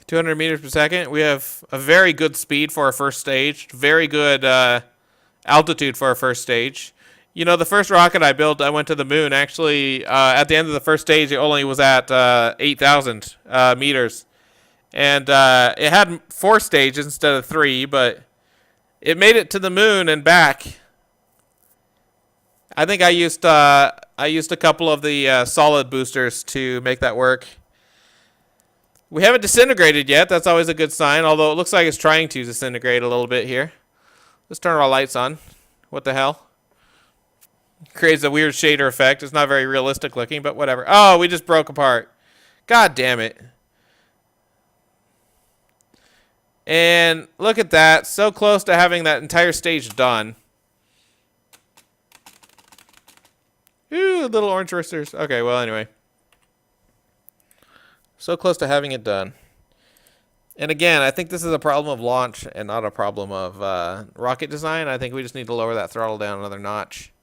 [SPEAKER 1] 200 meters per second. We have a very good speed for our first stage. Very good altitude for our first stage. You know, the first rocket I built, I went to the moon. Actually, at the end of the first stage, it only was at 8,000 meters. And it had 4 stages instead of 3, but it made it to the moon and back. I think I used a couple of the solid boosters to make that work. We haven't disintegrated yet. That's always a good sign, although it looks like it's trying to disintegrate a little bit here. Let's turn our lights on. What the hell? Creates a weird shader effect. It's not very realistic looking, but whatever. Oh, we just broke apart. God damn it. And look at that. So close to having that entire stage done. Ooh, little orange roosters. Okay, well, anyway. So close to having it done. And again, I think this is a problem of launch and not a problem of rocket design. I think we just need to lower that throttle down another notch.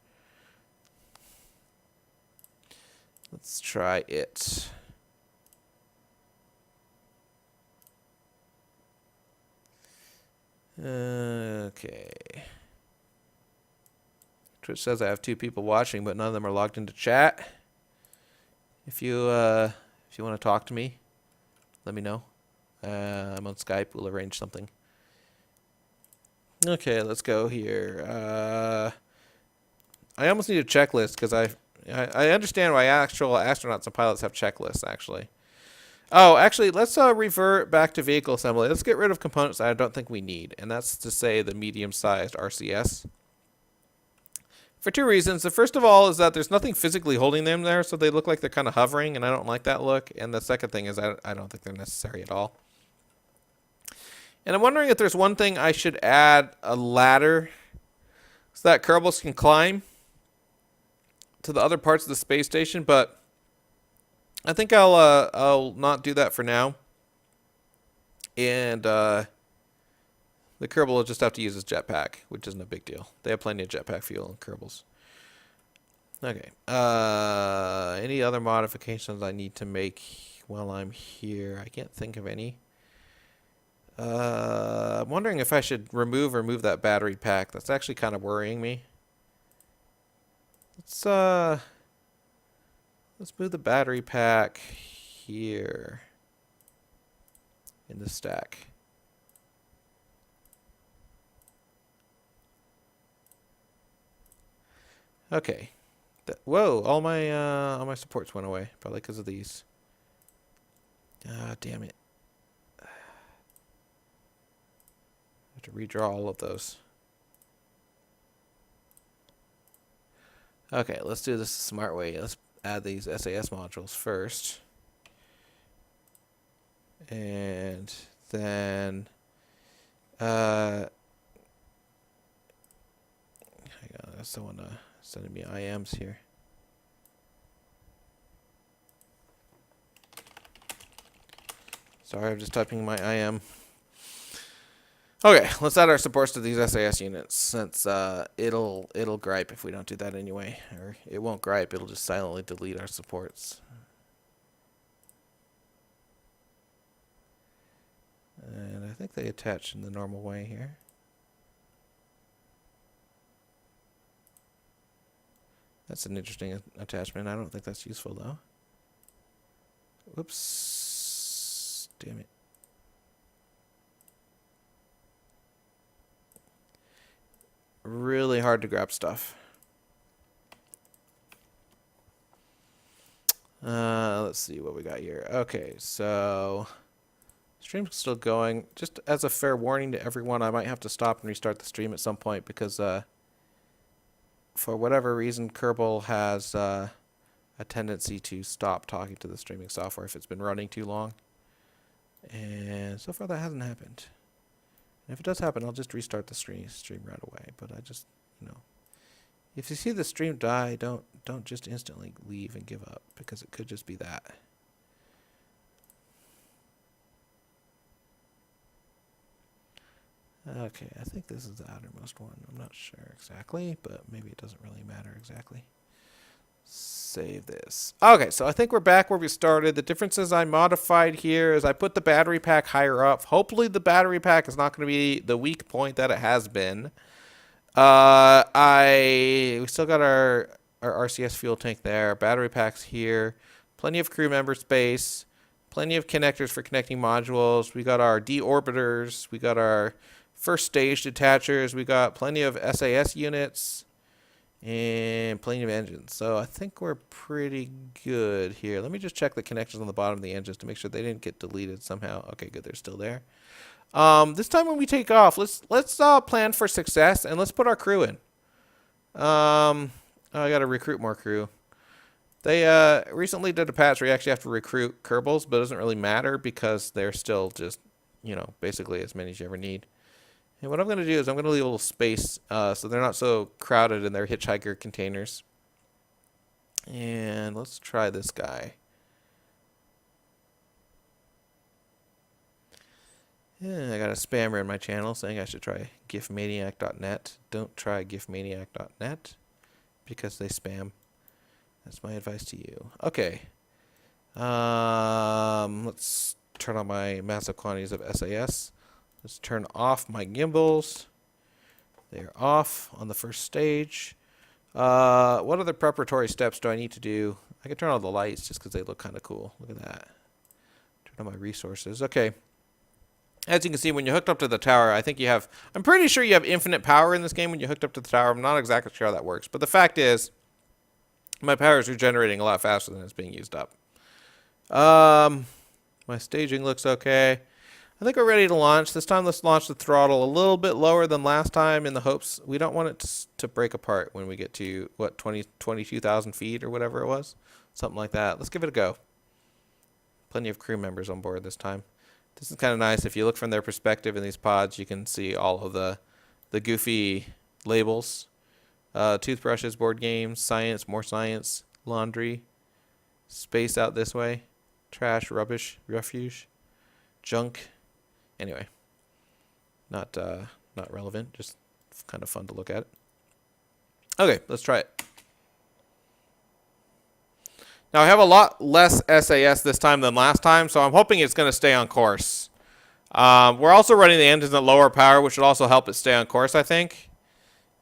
[SPEAKER 1] Let's try it. Okay. Twitch says I have 2 people watching, but none of them are logged into chat. If you want to talk to me, let me know. I'm on Skype. We'll arrange something. Okay, let's go here. I almost need a checklist because I understand why actual astronauts and pilots have checklists, actually. Oh, actually, let's revert back to vehicle assembly. Let's get rid of components that I don't think we need, and that's to say the medium-sized RCS. For 2 reasons. The first of all is that there's nothing physically holding them there, so they look like they're kind of hovering, and I don't like that look. And the second thing is I don't think they're necessary at all. And I'm wondering if there's one thing I should add a ladder so that Kerbals can climb to the other parts of the space station, but I think I'll not do that for now. And the Kerbal will just have to use his jetpack, which isn't a big deal. They have plenty of jetpack fuel in Kerbals. Okay. Any other modifications I need to make while I'm here? I can't think of any. I'm wondering if I should remove that battery pack. That's actually kind of worrying me. Let's Let's move the battery pack here in the stack. Okay. Whoa! All my supports went away, probably because of these. Ah, damn it! I have to redraw all of those. Okay, let's do this the smart way. Let's add these SAS modules first. And then hang on, there's someone sending me IMs here. Sorry, I'm just typing my IM. Okay, let's add our supports to these SAS units, since it'll gripe if we don't do that anyway. Or it won't gripe, it'll just silently delete our supports. And I think they attach in the normal way here. That's an interesting attachment. I don't think that's useful though. Whoops. Damn it. Really hard to grab stuff. Let's see what we got here. Okay, so stream's still going. Just as a fair warning to everyone, I might have to stop and restart the stream at some point because for whatever reason, Kerbal has a tendency to stop talking to the streaming software if it's been running too long. And so far that hasn't happened. And if it does happen, I'll just restart the stream right away. But I just, if you see the stream die, don't just instantly leave and give up, because it could just be that. Okay, I think this is the outermost one. I'm not sure exactly, but maybe it doesn't really matter exactly. Save this. Okay, so I think we're back where we started. The differences I modified here is I put the battery pack higher up. Hopefully the battery pack is not going to be the weak point that it has been. We still got our RCS fuel tank there. Battery packs here. Plenty of crew member space. Plenty of connectors for connecting modules. We got our deorbiters. We got our first stage detachers. We got plenty of SAS units. And plenty of engines. So I think we're pretty good here. Let me just check the connections on the bottom of the engines to make sure they didn't get deleted somehow. Okay, good. They're still there. This time when we take off, let's plan for success and let's put our crew in. I got to recruit more crew. They recently did a patch where you actually have to recruit Kerbals, but it doesn't really matter because they're still just, basically as many as you ever need. And what I'm going to do is I'm going to leave a little space so they're not so crowded in their hitchhiker containers. And let's try this guy. Yeah, I got a spammer in my channel saying I should try gifmaniac.net. Don't try gifmaniac.net because they spam. That's my advice to you. Okay. Let's turn on my massive quantities of SAS. Let's turn off my gimbals. They're off on the first stage. What other preparatory steps do I need to do? I can turn on the lights just because they look kind of cool. Look at that. Turn on my resources. Okay. As you can see, when you're hooked up to the tower, I'm pretty sure you have infinite power in this game when you're hooked up to the tower. I'm not exactly sure how that works. But the fact is, my power is regenerating a lot faster than it's being used up. My staging looks okay. I think we're ready to launch. This time, let's launch the throttle a little bit lower than last time in the hopes we don't want it to break apart when we get to, 22,000 feet or whatever it was. Something like that. Let's give it a go. Plenty of crew members on board this time. This is kind of nice. If you look from their perspective in these pods, you can see all of the goofy labels. Toothbrushes, board games, science, more science, laundry, space out this way, trash, rubbish, refuge, junk. Anyway, not relevant, just kind of fun to look at. Okay, let's try it. Now, I have a lot less SAS this time than last time, so I'm hoping it's going to stay on course. We're also running the engines at lower power, which should also help it stay on course, I think.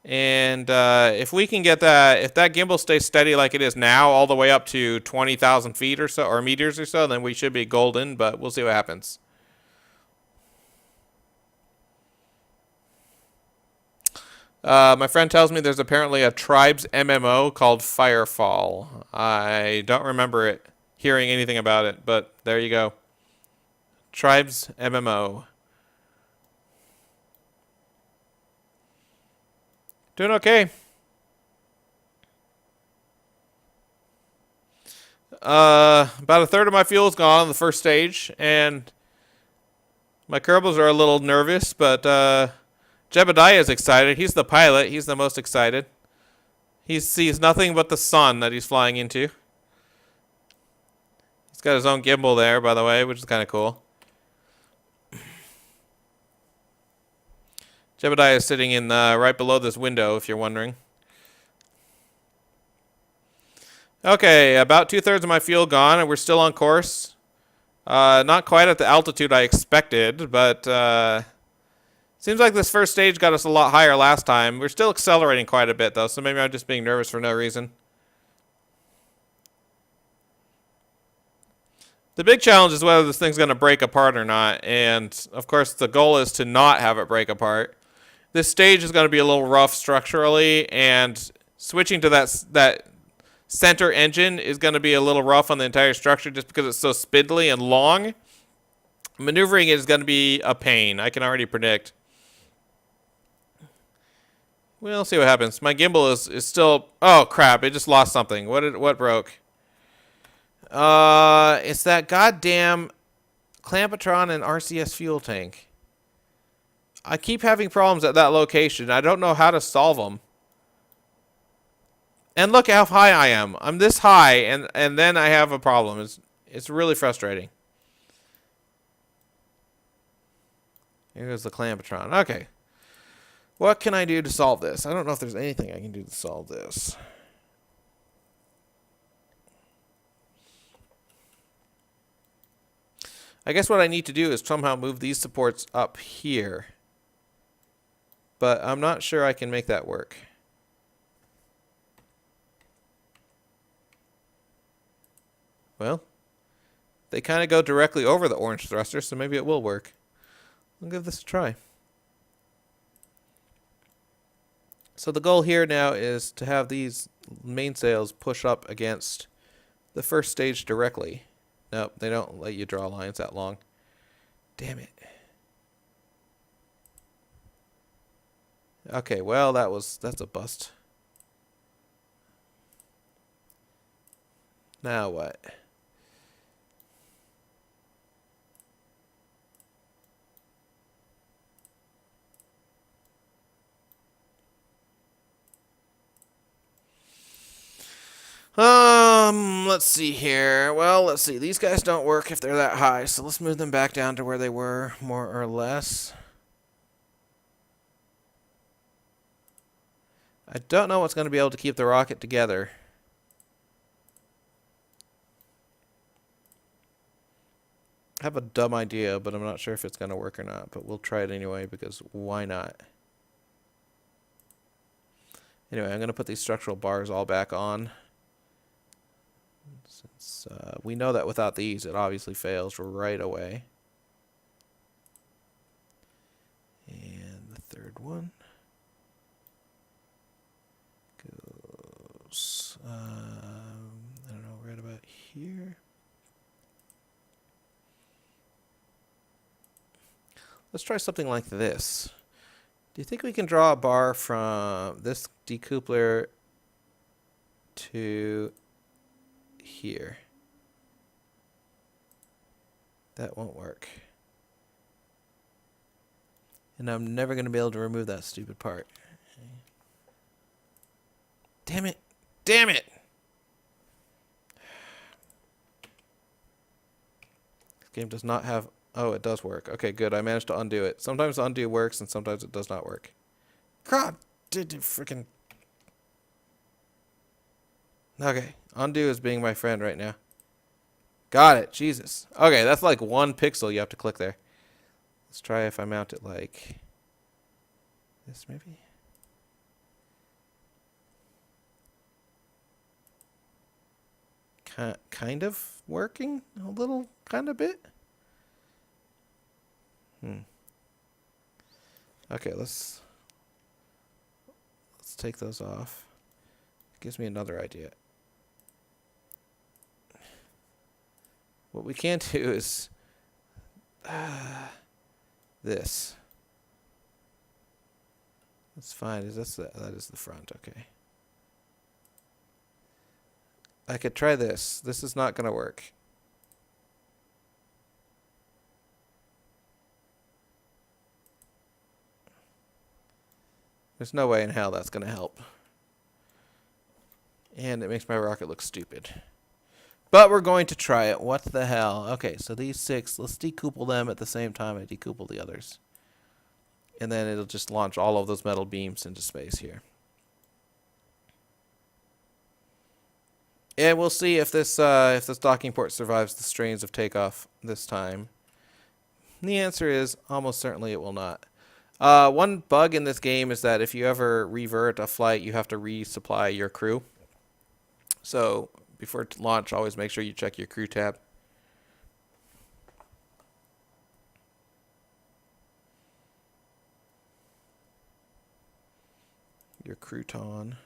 [SPEAKER 1] And if we can get that, if that gimbal stays steady like it is now, all the way up to 20,000 feet or so, or meters or so, then we should be golden, but we'll see what happens. My friend tells me there's apparently a Tribes MMO called Firefall. I don't remember hearing anything about it, but there you go. Tribes MMO. Doing okay. About a third of my fuel is gone on the first stage, and my Kerbals are a little nervous, but Jebediah is excited. He's the pilot. He's the most excited. He sees nothing but the sun that he's flying into. He's got his own gimbal there, by the way, which is kind of cool. Jebediah is sitting in right below this window, if you're wondering. Okay, about 2/3 of my fuel gone, and we're still on course. Not quite at the altitude I expected, but seems like this first stage got us a lot higher last time. We're still accelerating quite a bit, though, so maybe I'm just being nervous for no reason. The big challenge is whether this thing's going to break apart or not, and of course the goal is to not have it break apart. This stage is going to be a little rough structurally, and switching to that center engine is going to be a little rough on the entire structure just because it's so spindly and long. Maneuvering it is going to be a pain. I can already predict. We'll see what happens. My gimbal is still... Oh, crap. It just lost something. What broke? It's that goddamn Clampetron and RCS fuel tank. I keep having problems at that location. I don't know how to solve them. And look how high I am. I'm this high, and then I have a problem. It's really frustrating. Here's the Clampetron. Okay. What can I do to solve this? I don't know if there's anything I can do to solve this. I guess what I need to do is somehow move these supports up here. But I'm not sure I can make that work. Well, they kind of go directly over the orange thruster, so maybe it will work. I'll give this a try. So the goal here now is to have these mainsails push up against the first stage directly. Nope, they don't let you draw lines that long. Damn it. Okay, well, that's a bust. Now what? Let's see here. Well, let's see. These guys don't work if they're that high, so let's move them back down to where they were, more or less. I don't know what's going to be able to keep the rocket together. I have a dumb idea, but I'm not sure if it's going to work or not, but we'll try it anyway, because why not? Anyway, I'm going to put these structural bars all back on. Since we know that without these, it obviously fails right away. And the third one goes, I don't know, right about here. Let's try something like this. Do you think we can draw a bar from this decoupler to here? That won't work. And I'm never going to be able to remove that stupid part. Damn it. Damn it! This game does not have... Oh, it does work. Okay, good. I managed to undo it. Sometimes undo works and sometimes it does not work. God, did you freaking... Okay, undo is being my friend right now. Got it. Jesus. Okay, that's like 1 pixel you have to click there. Let's try if I mount it like this, maybe. kind of working a little, kind of bit. Okay, let's take those off. Gives me another idea. What we can do is this. That's fine. That is the front? Okay. I could try this. This is not going to work. There's no way in hell that's going to help. And it makes my rocket look stupid. But we're going to try it. What the hell? Okay, so these 6, let's decouple them at the same time I decouple the others. And then it'll just launch all of those metal beams into space here. And we'll see if this docking port survives the strains of takeoff this time. And the answer is almost certainly it will not. One bug in this game is that if you ever revert a flight, you have to resupply your crew. So before launch, always make sure you check your crew tab. Your crouton.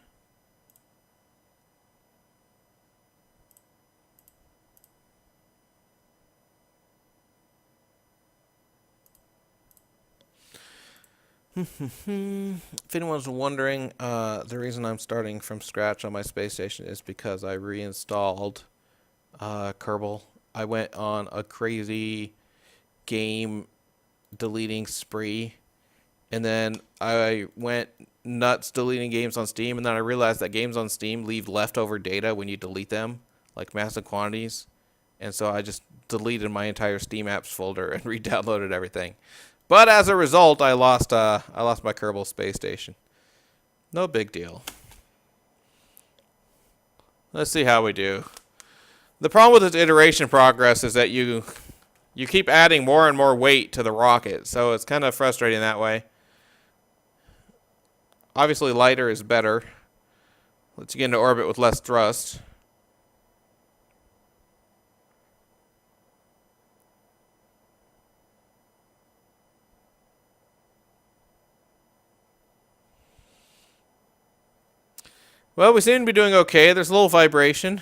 [SPEAKER 1] If anyone's wondering, the reason I'm starting from scratch on my space station is because I reinstalled Kerbal. I went on a crazy game deleting spree, and then I went nuts deleting games on Steam, and then I realized that games on Steam leave leftover data when you delete them, like massive quantities, and so I just deleted my entire Steam apps folder and re-downloaded everything. But as a result, I lost my Kerbal space station. No big deal. Let's see how we do. The problem with this iteration progress is that you keep adding more and more weight to the rocket, so it's kind of frustrating that way. Obviously, lighter is better. Lets you get into orbit with less thrust. Well, we seem to be doing okay. There's a little vibration.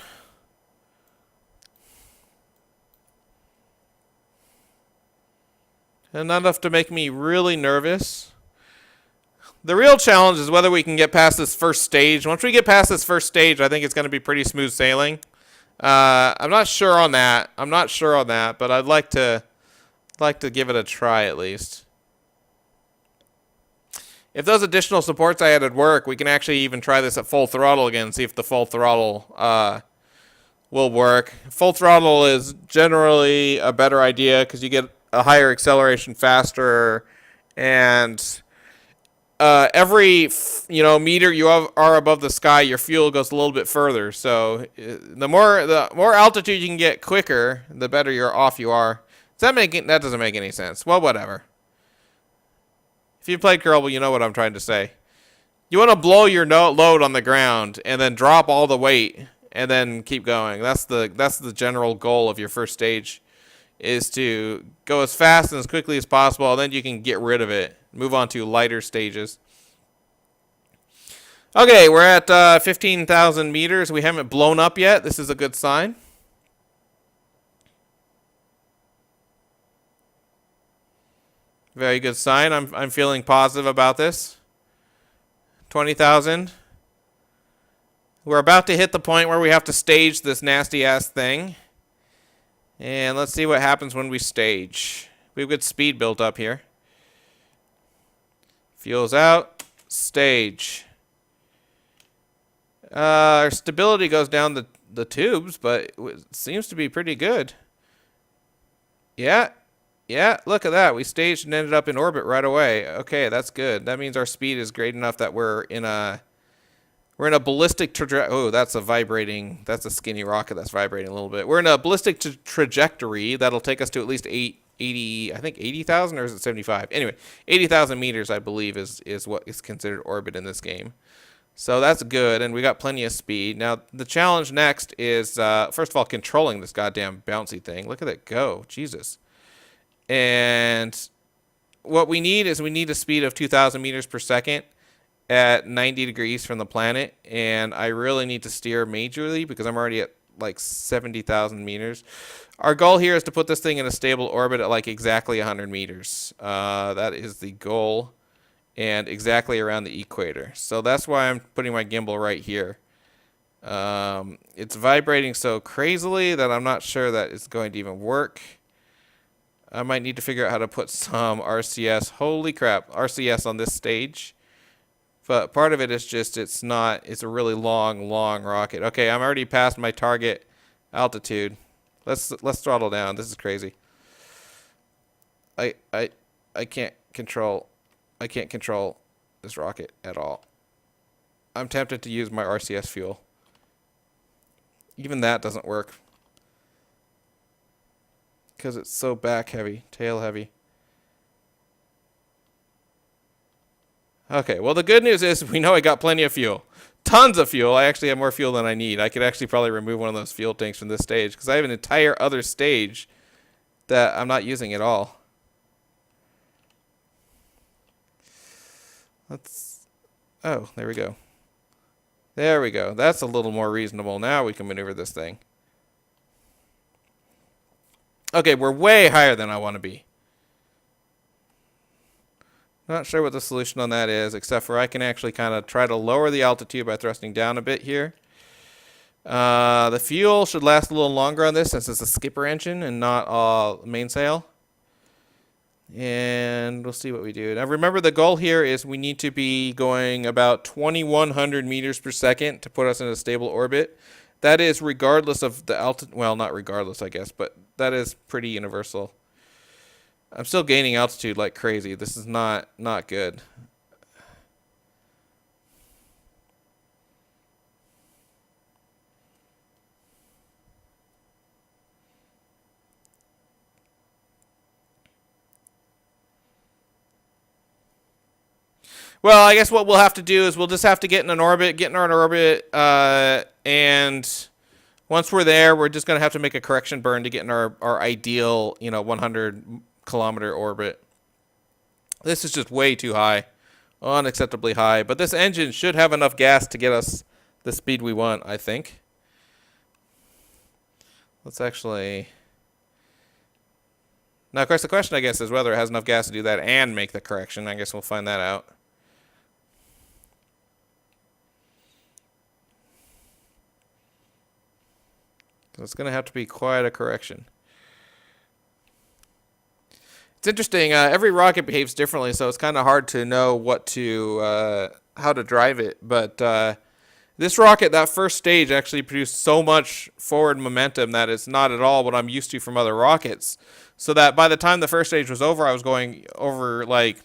[SPEAKER 1] And not enough to make me really nervous. The real challenge is whether we can get past this first stage. Once we get past this first stage, I think it's going to be pretty smooth sailing. I'm not sure on that. But I'd like to give it a try at least. If those additional supports I added work, we can actually even try this at full throttle again, see if the full throttle will work. Full throttle is generally a better idea because you get a higher acceleration faster, and every meter you are above the sky, your fuel goes a little bit further. So the more altitude you can get quicker, the better you are. That doesn't make any sense. Well, whatever. If you played Kerbal, you know what I'm trying to say. You want to blow your load on the ground and then drop all the weight and then keep going. That's the general goal of your first stage, is to go as fast and as quickly as possible, and then you can get rid of it. Move on to lighter stages. Okay, we're at 15,000 meters. We haven't blown up yet. This is a good sign. Very good sign. I'm feeling positive about this. 20,000. We're about to hit the point where we have to stage this nasty ass thing. And let's see what happens when we stage. We have good speed built up here. Fuel's out. Stage. Our stability goes down the tubes, but it seems to be pretty good. Yeah, look at that. We staged and ended up in orbit right away. Okay, that's good. That means our speed is great enough that we're in a ballistic trajectory. Oh, that's a skinny rocket that's vibrating a little bit. We're in a ballistic trajectory that'll take us to at least 80,000, or is it 75? Anyway, 80,000 meters, I believe, is what is considered orbit in this game. So that's good, and we got plenty of speed. Now, the challenge next is, first of all, controlling this goddamn bouncy thing. Look at it go. Jesus. And what we need is we need a speed of 2,000 meters per second at 90 degrees from the planet, and I really need to steer majorly because I'm already at like 70,000 meters. Our goal here is to put this thing in a stable orbit at like exactly 100 meters. That is the goal, and exactly around the equator. So that's why I'm putting my gimbal right here. It's vibrating so crazily that I'm not sure that it's going to even work. I might need to figure out how to put some RCS. Holy crap, RCS on this stage. But part of it is just it's a really long rocket. Okay, I'm already past my target altitude. Let's throttle down. This is crazy. I can't control this rocket at all. I'm tempted to use my RCS fuel. Even that doesn't work because it's so back heavy, tail heavy. Okay, well, the good news is we know I got plenty of fuel. Tons of fuel. I actually have more fuel than I need. I could actually probably remove one of those fuel tanks from this stage because I have an entire other stage that I'm not using at all. Oh, there we go. There we go. That's a little more reasonable. Now we can maneuver this thing. Okay, we're way higher than I want to be. Not sure what the solution on that is, except for I can actually kind of try to lower the altitude by thrusting down a bit here. The fuel should last a little longer on this since it's a skipper engine and not a mainsail. And we'll see what we do. Now remember, the goal here is we need to be going about 2,100 meters per second to put us in a stable orbit. That is regardless of the altitude. Well, not regardless, I guess, but that is pretty universal. I'm still gaining altitude like crazy. This is not good. Well, I guess what we'll have to do is we'll just have to get in an orbit, and once we're there, we're just going to have to make a correction burn to get in our ideal, 100-kilometer orbit. This is just way too high, unacceptably high, but this engine should have enough gas to get us the speed we want, I think. Let's actually... Now, of course, the question, I guess, is whether it has enough gas to do that and make the correction. I guess we'll find that out. So it's going to have to be quite a correction. It's interesting. Every rocket behaves differently, so it's kind of hard to know how to drive it. But this rocket, that first stage, actually produced so much forward momentum that it's not at all what I'm used to from other rockets. So that by the time the first stage was over, I was going over like,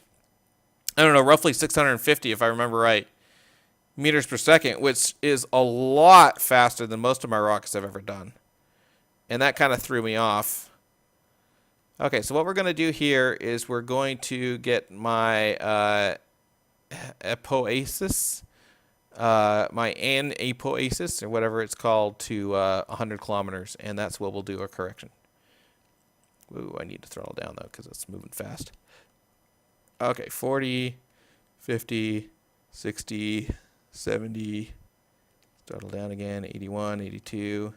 [SPEAKER 1] I don't know, roughly 650, if I remember right, meters per second, which is a lot faster than most of my rockets I've ever done. And that kind of threw me off. Okay, so what we're going to do here is we're going to get my apoasis, my apoasis, or whatever it's called, to 100 kilometers, and that's what we'll do a correction. Ooh, I need to throttle down, though, because it's moving fast. Okay, 40, 50, 60, 70, throttle down again, 81, 82,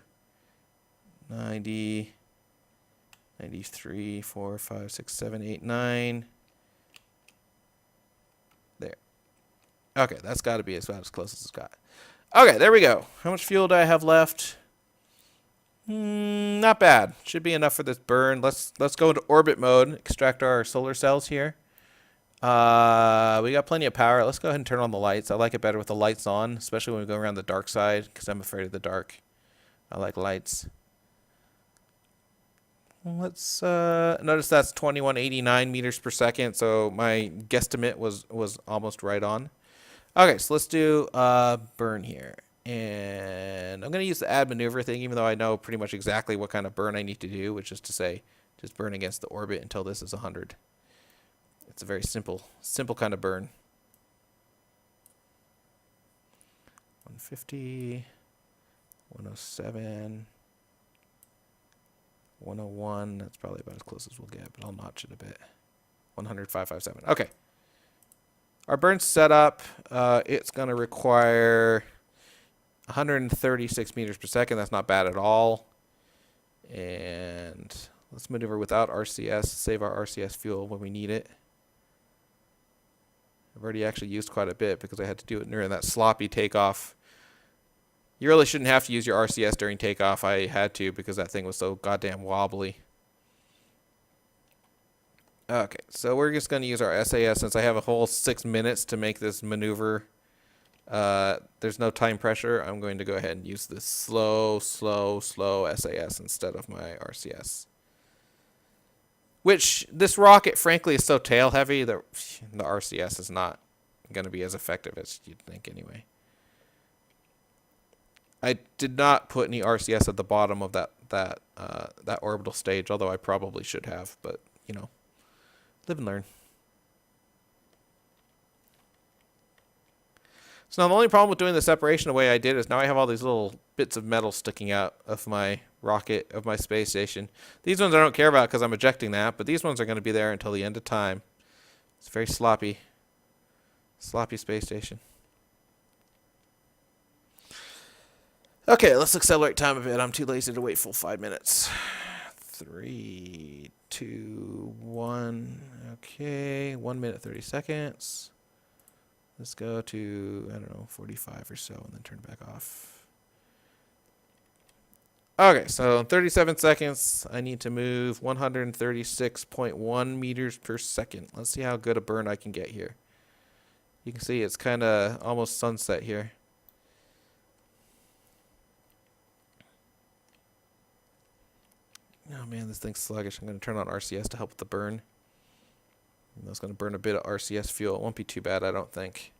[SPEAKER 1] 90, 93, 4, 5, 6, 7, 8, 9. There. Okay, that's got to be about as close as it's got. Okay, there we go. How much fuel do I have left? Not bad. Should be enough for this burn. Let's go into orbit mode. Extract our solar cells here. We got plenty of power. Let's go ahead and turn on the lights. I like it better with the lights on, especially when we go around the dark side, because I'm afraid of the dark. I like lights. Let's notice that's 2189 meters per second, so my guesstimate was almost right on. Okay, so let's do burn here. And I'm going to use the add maneuver thing, even though I know pretty much exactly what kind of burn I need to do, which is to say just burn against the orbit until this is 100. It's a very simple kind of burn. 150, 107, 101. That's probably about as close as we'll get, but I'll notch it a bit. 100, 557. Okay. Our burn's set up. It's going to require 136 meters per second. That's not bad at all. And let's maneuver without RCS, save our RCS fuel when we need it. I've already actually used quite a bit because I had to do it during that sloppy takeoff. You really shouldn't have to use your RCS during takeoff. I had to because that thing was so goddamn wobbly. Okay, so we're just going to use our SAS since I have a whole 6 minutes to make this maneuver. There's no time pressure. I'm going to go ahead and use this slow SAS instead of my RCS. Which, this rocket, frankly, is so tail heavy that the RCS is not going to be as effective as you'd think anyway. I did not put any RCS at the bottom of that orbital stage, although I probably should have, but, you know, live and learn. So now the only problem with doing the separation the way I did is now I have all these little bits of metal sticking out of my rocket, of my space station. These ones I don't care about because I'm ejecting that, but these ones are going to be there until the end of time. It's a very sloppy space station. Okay, let's accelerate time a bit. I'm too lazy to wait full 5 minutes. 3, 2, 1. Okay, 1 minute 30 seconds. Let's go to, I don't know, 45 or so and then turn it back off. Okay, so in 37 seconds, I need to move 136.1 meters per second. Let's see how good a burn I can get here. You can see it's kind of almost sunset here. Oh man, this thing's sluggish. I'm going to turn on RCS to help with the burn. That's going to burn a bit of RCS fuel. It won't be too bad, I don't think.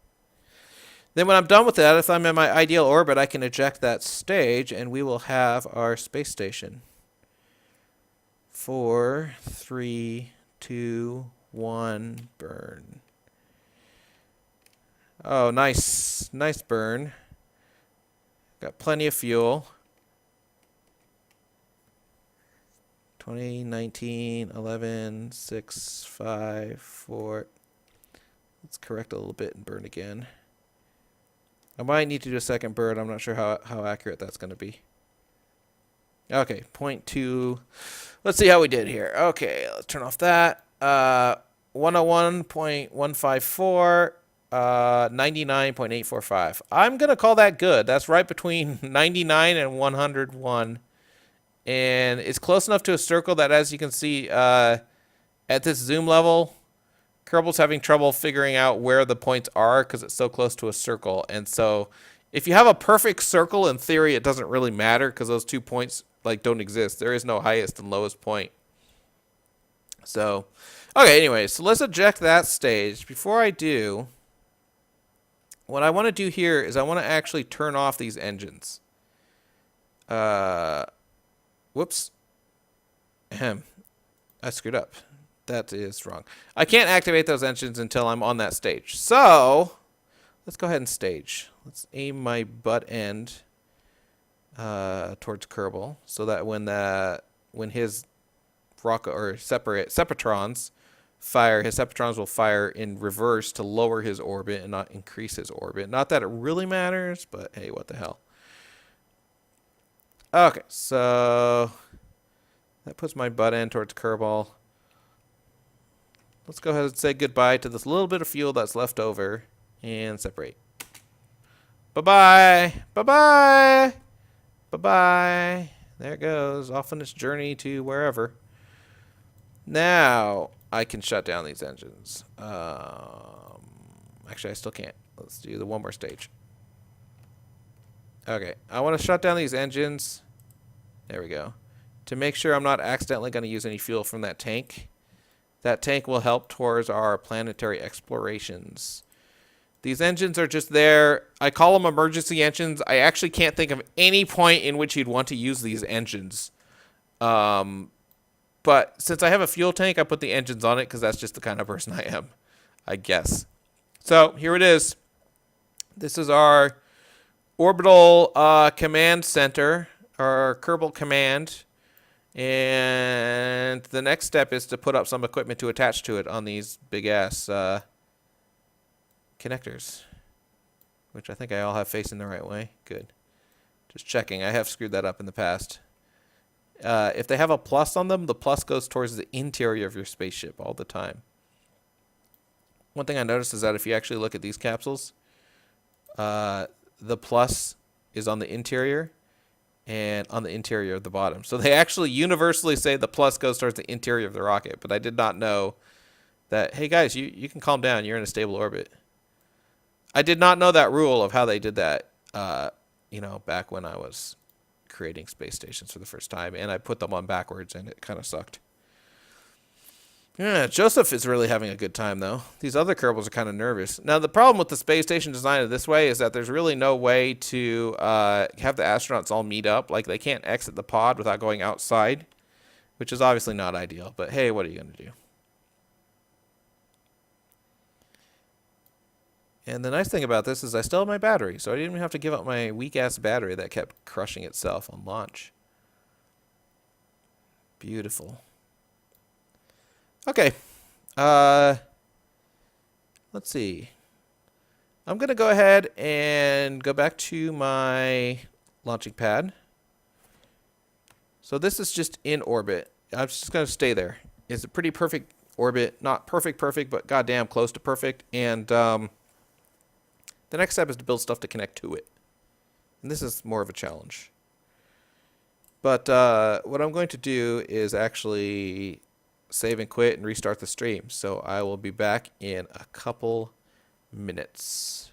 [SPEAKER 1] Then when I'm done with that, if I'm in my ideal orbit, I can eject that stage, and we will have our space station. 4, 3, 2, 1, burn. Oh, nice. Nice burn. Got plenty of fuel. 20, 19, 11, 6, 5, 4. Let's correct a little bit and burn again. I might need to do a second burn. I'm not sure how accurate that's going to be. Okay, 0.2. Let's see how we did here. Okay, let's turn off that. 101.154, 99.845. I'm going to call that good. That's right between 99 and 101. And it's close enough to a circle that, as you can see, at this zoom level, Kerbal's having trouble figuring out where the points are because it's so close to a circle. And so if you have a perfect circle, in theory, it doesn't really matter because those 2 points don't exist. There is no highest and lowest point. So, okay, anyway, so let's eject that stage. Before I do, what I want to do here is I want to actually turn off these engines. Whoops. Ahem. I screwed up. That is wrong. I can't activate those engines until I'm on that stage. So, let's go ahead and stage. Let's aim my butt end towards Kerbal so that when his rocket or sepatrons fire, his sepatrons will fire in reverse to lower his orbit and not increase his orbit. Not that it really matters, but hey, what the hell. Okay, so that puts my butt end towards Kerbal. Let's go ahead and say goodbye to this little bit of fuel that's left over and separate. Bye-bye. Bye-bye. Bye-bye. There it goes, off on its journey to wherever. Now I can shut down these engines. Actually, I still can't. Let's do the one more stage. Okay, I want to shut down these engines. There we go. To make sure I'm not accidentally going to use any fuel from that tank. That tank will help towards our planetary explorations. These engines are just there. I call them emergency engines. I actually can't think of any point in which you'd want to use these engines. But since I have a fuel tank, I put the engines on it because that's just the kind of person I am, I guess. So here it is. This is our orbital command center or Kerbal command. And the next step is to put up some equipment to attach to it on these big ass connectors, which I think I all have facing the right way. Good. Just checking. I have screwed that up in the past. If they have a plus on them, the plus goes towards the interior of your spaceship all the time. One thing I noticed is that if you actually look at these capsules, the plus is on the interior and on the interior of the bottom. So they actually universally say the plus goes towards the interior of the rocket, but I did not know that, hey guys, you can calm down, you're in a stable orbit. I did not know that rule of how they did that, back when I was creating space stations for the first time, and I put them on backwards, and it kind of sucked. Yeah, Joseph is really having a good time, though. These other Kerbals are kind of nervous. Now, the problem with the space station designed this way is that there's really no way to have the astronauts all meet up. Like, they can't exit the pod without going outside, which is obviously not ideal. But, hey, what are you going to do? And the nice thing about this is I still have my battery, so I didn't even have to give up my weak-ass battery that kept crushing itself on launch. Beautiful. Okay. Let's see. I'm going to go ahead and go back to my launching pad. So this is just in orbit. I'm just going to stay there. It's a pretty perfect orbit. Not perfect, but goddamn close to perfect. And the next step is to build stuff to connect to it. And this is more of a challenge. But what I'm going to do is actually save and quit and restart the stream. So I will be back in a couple minutes.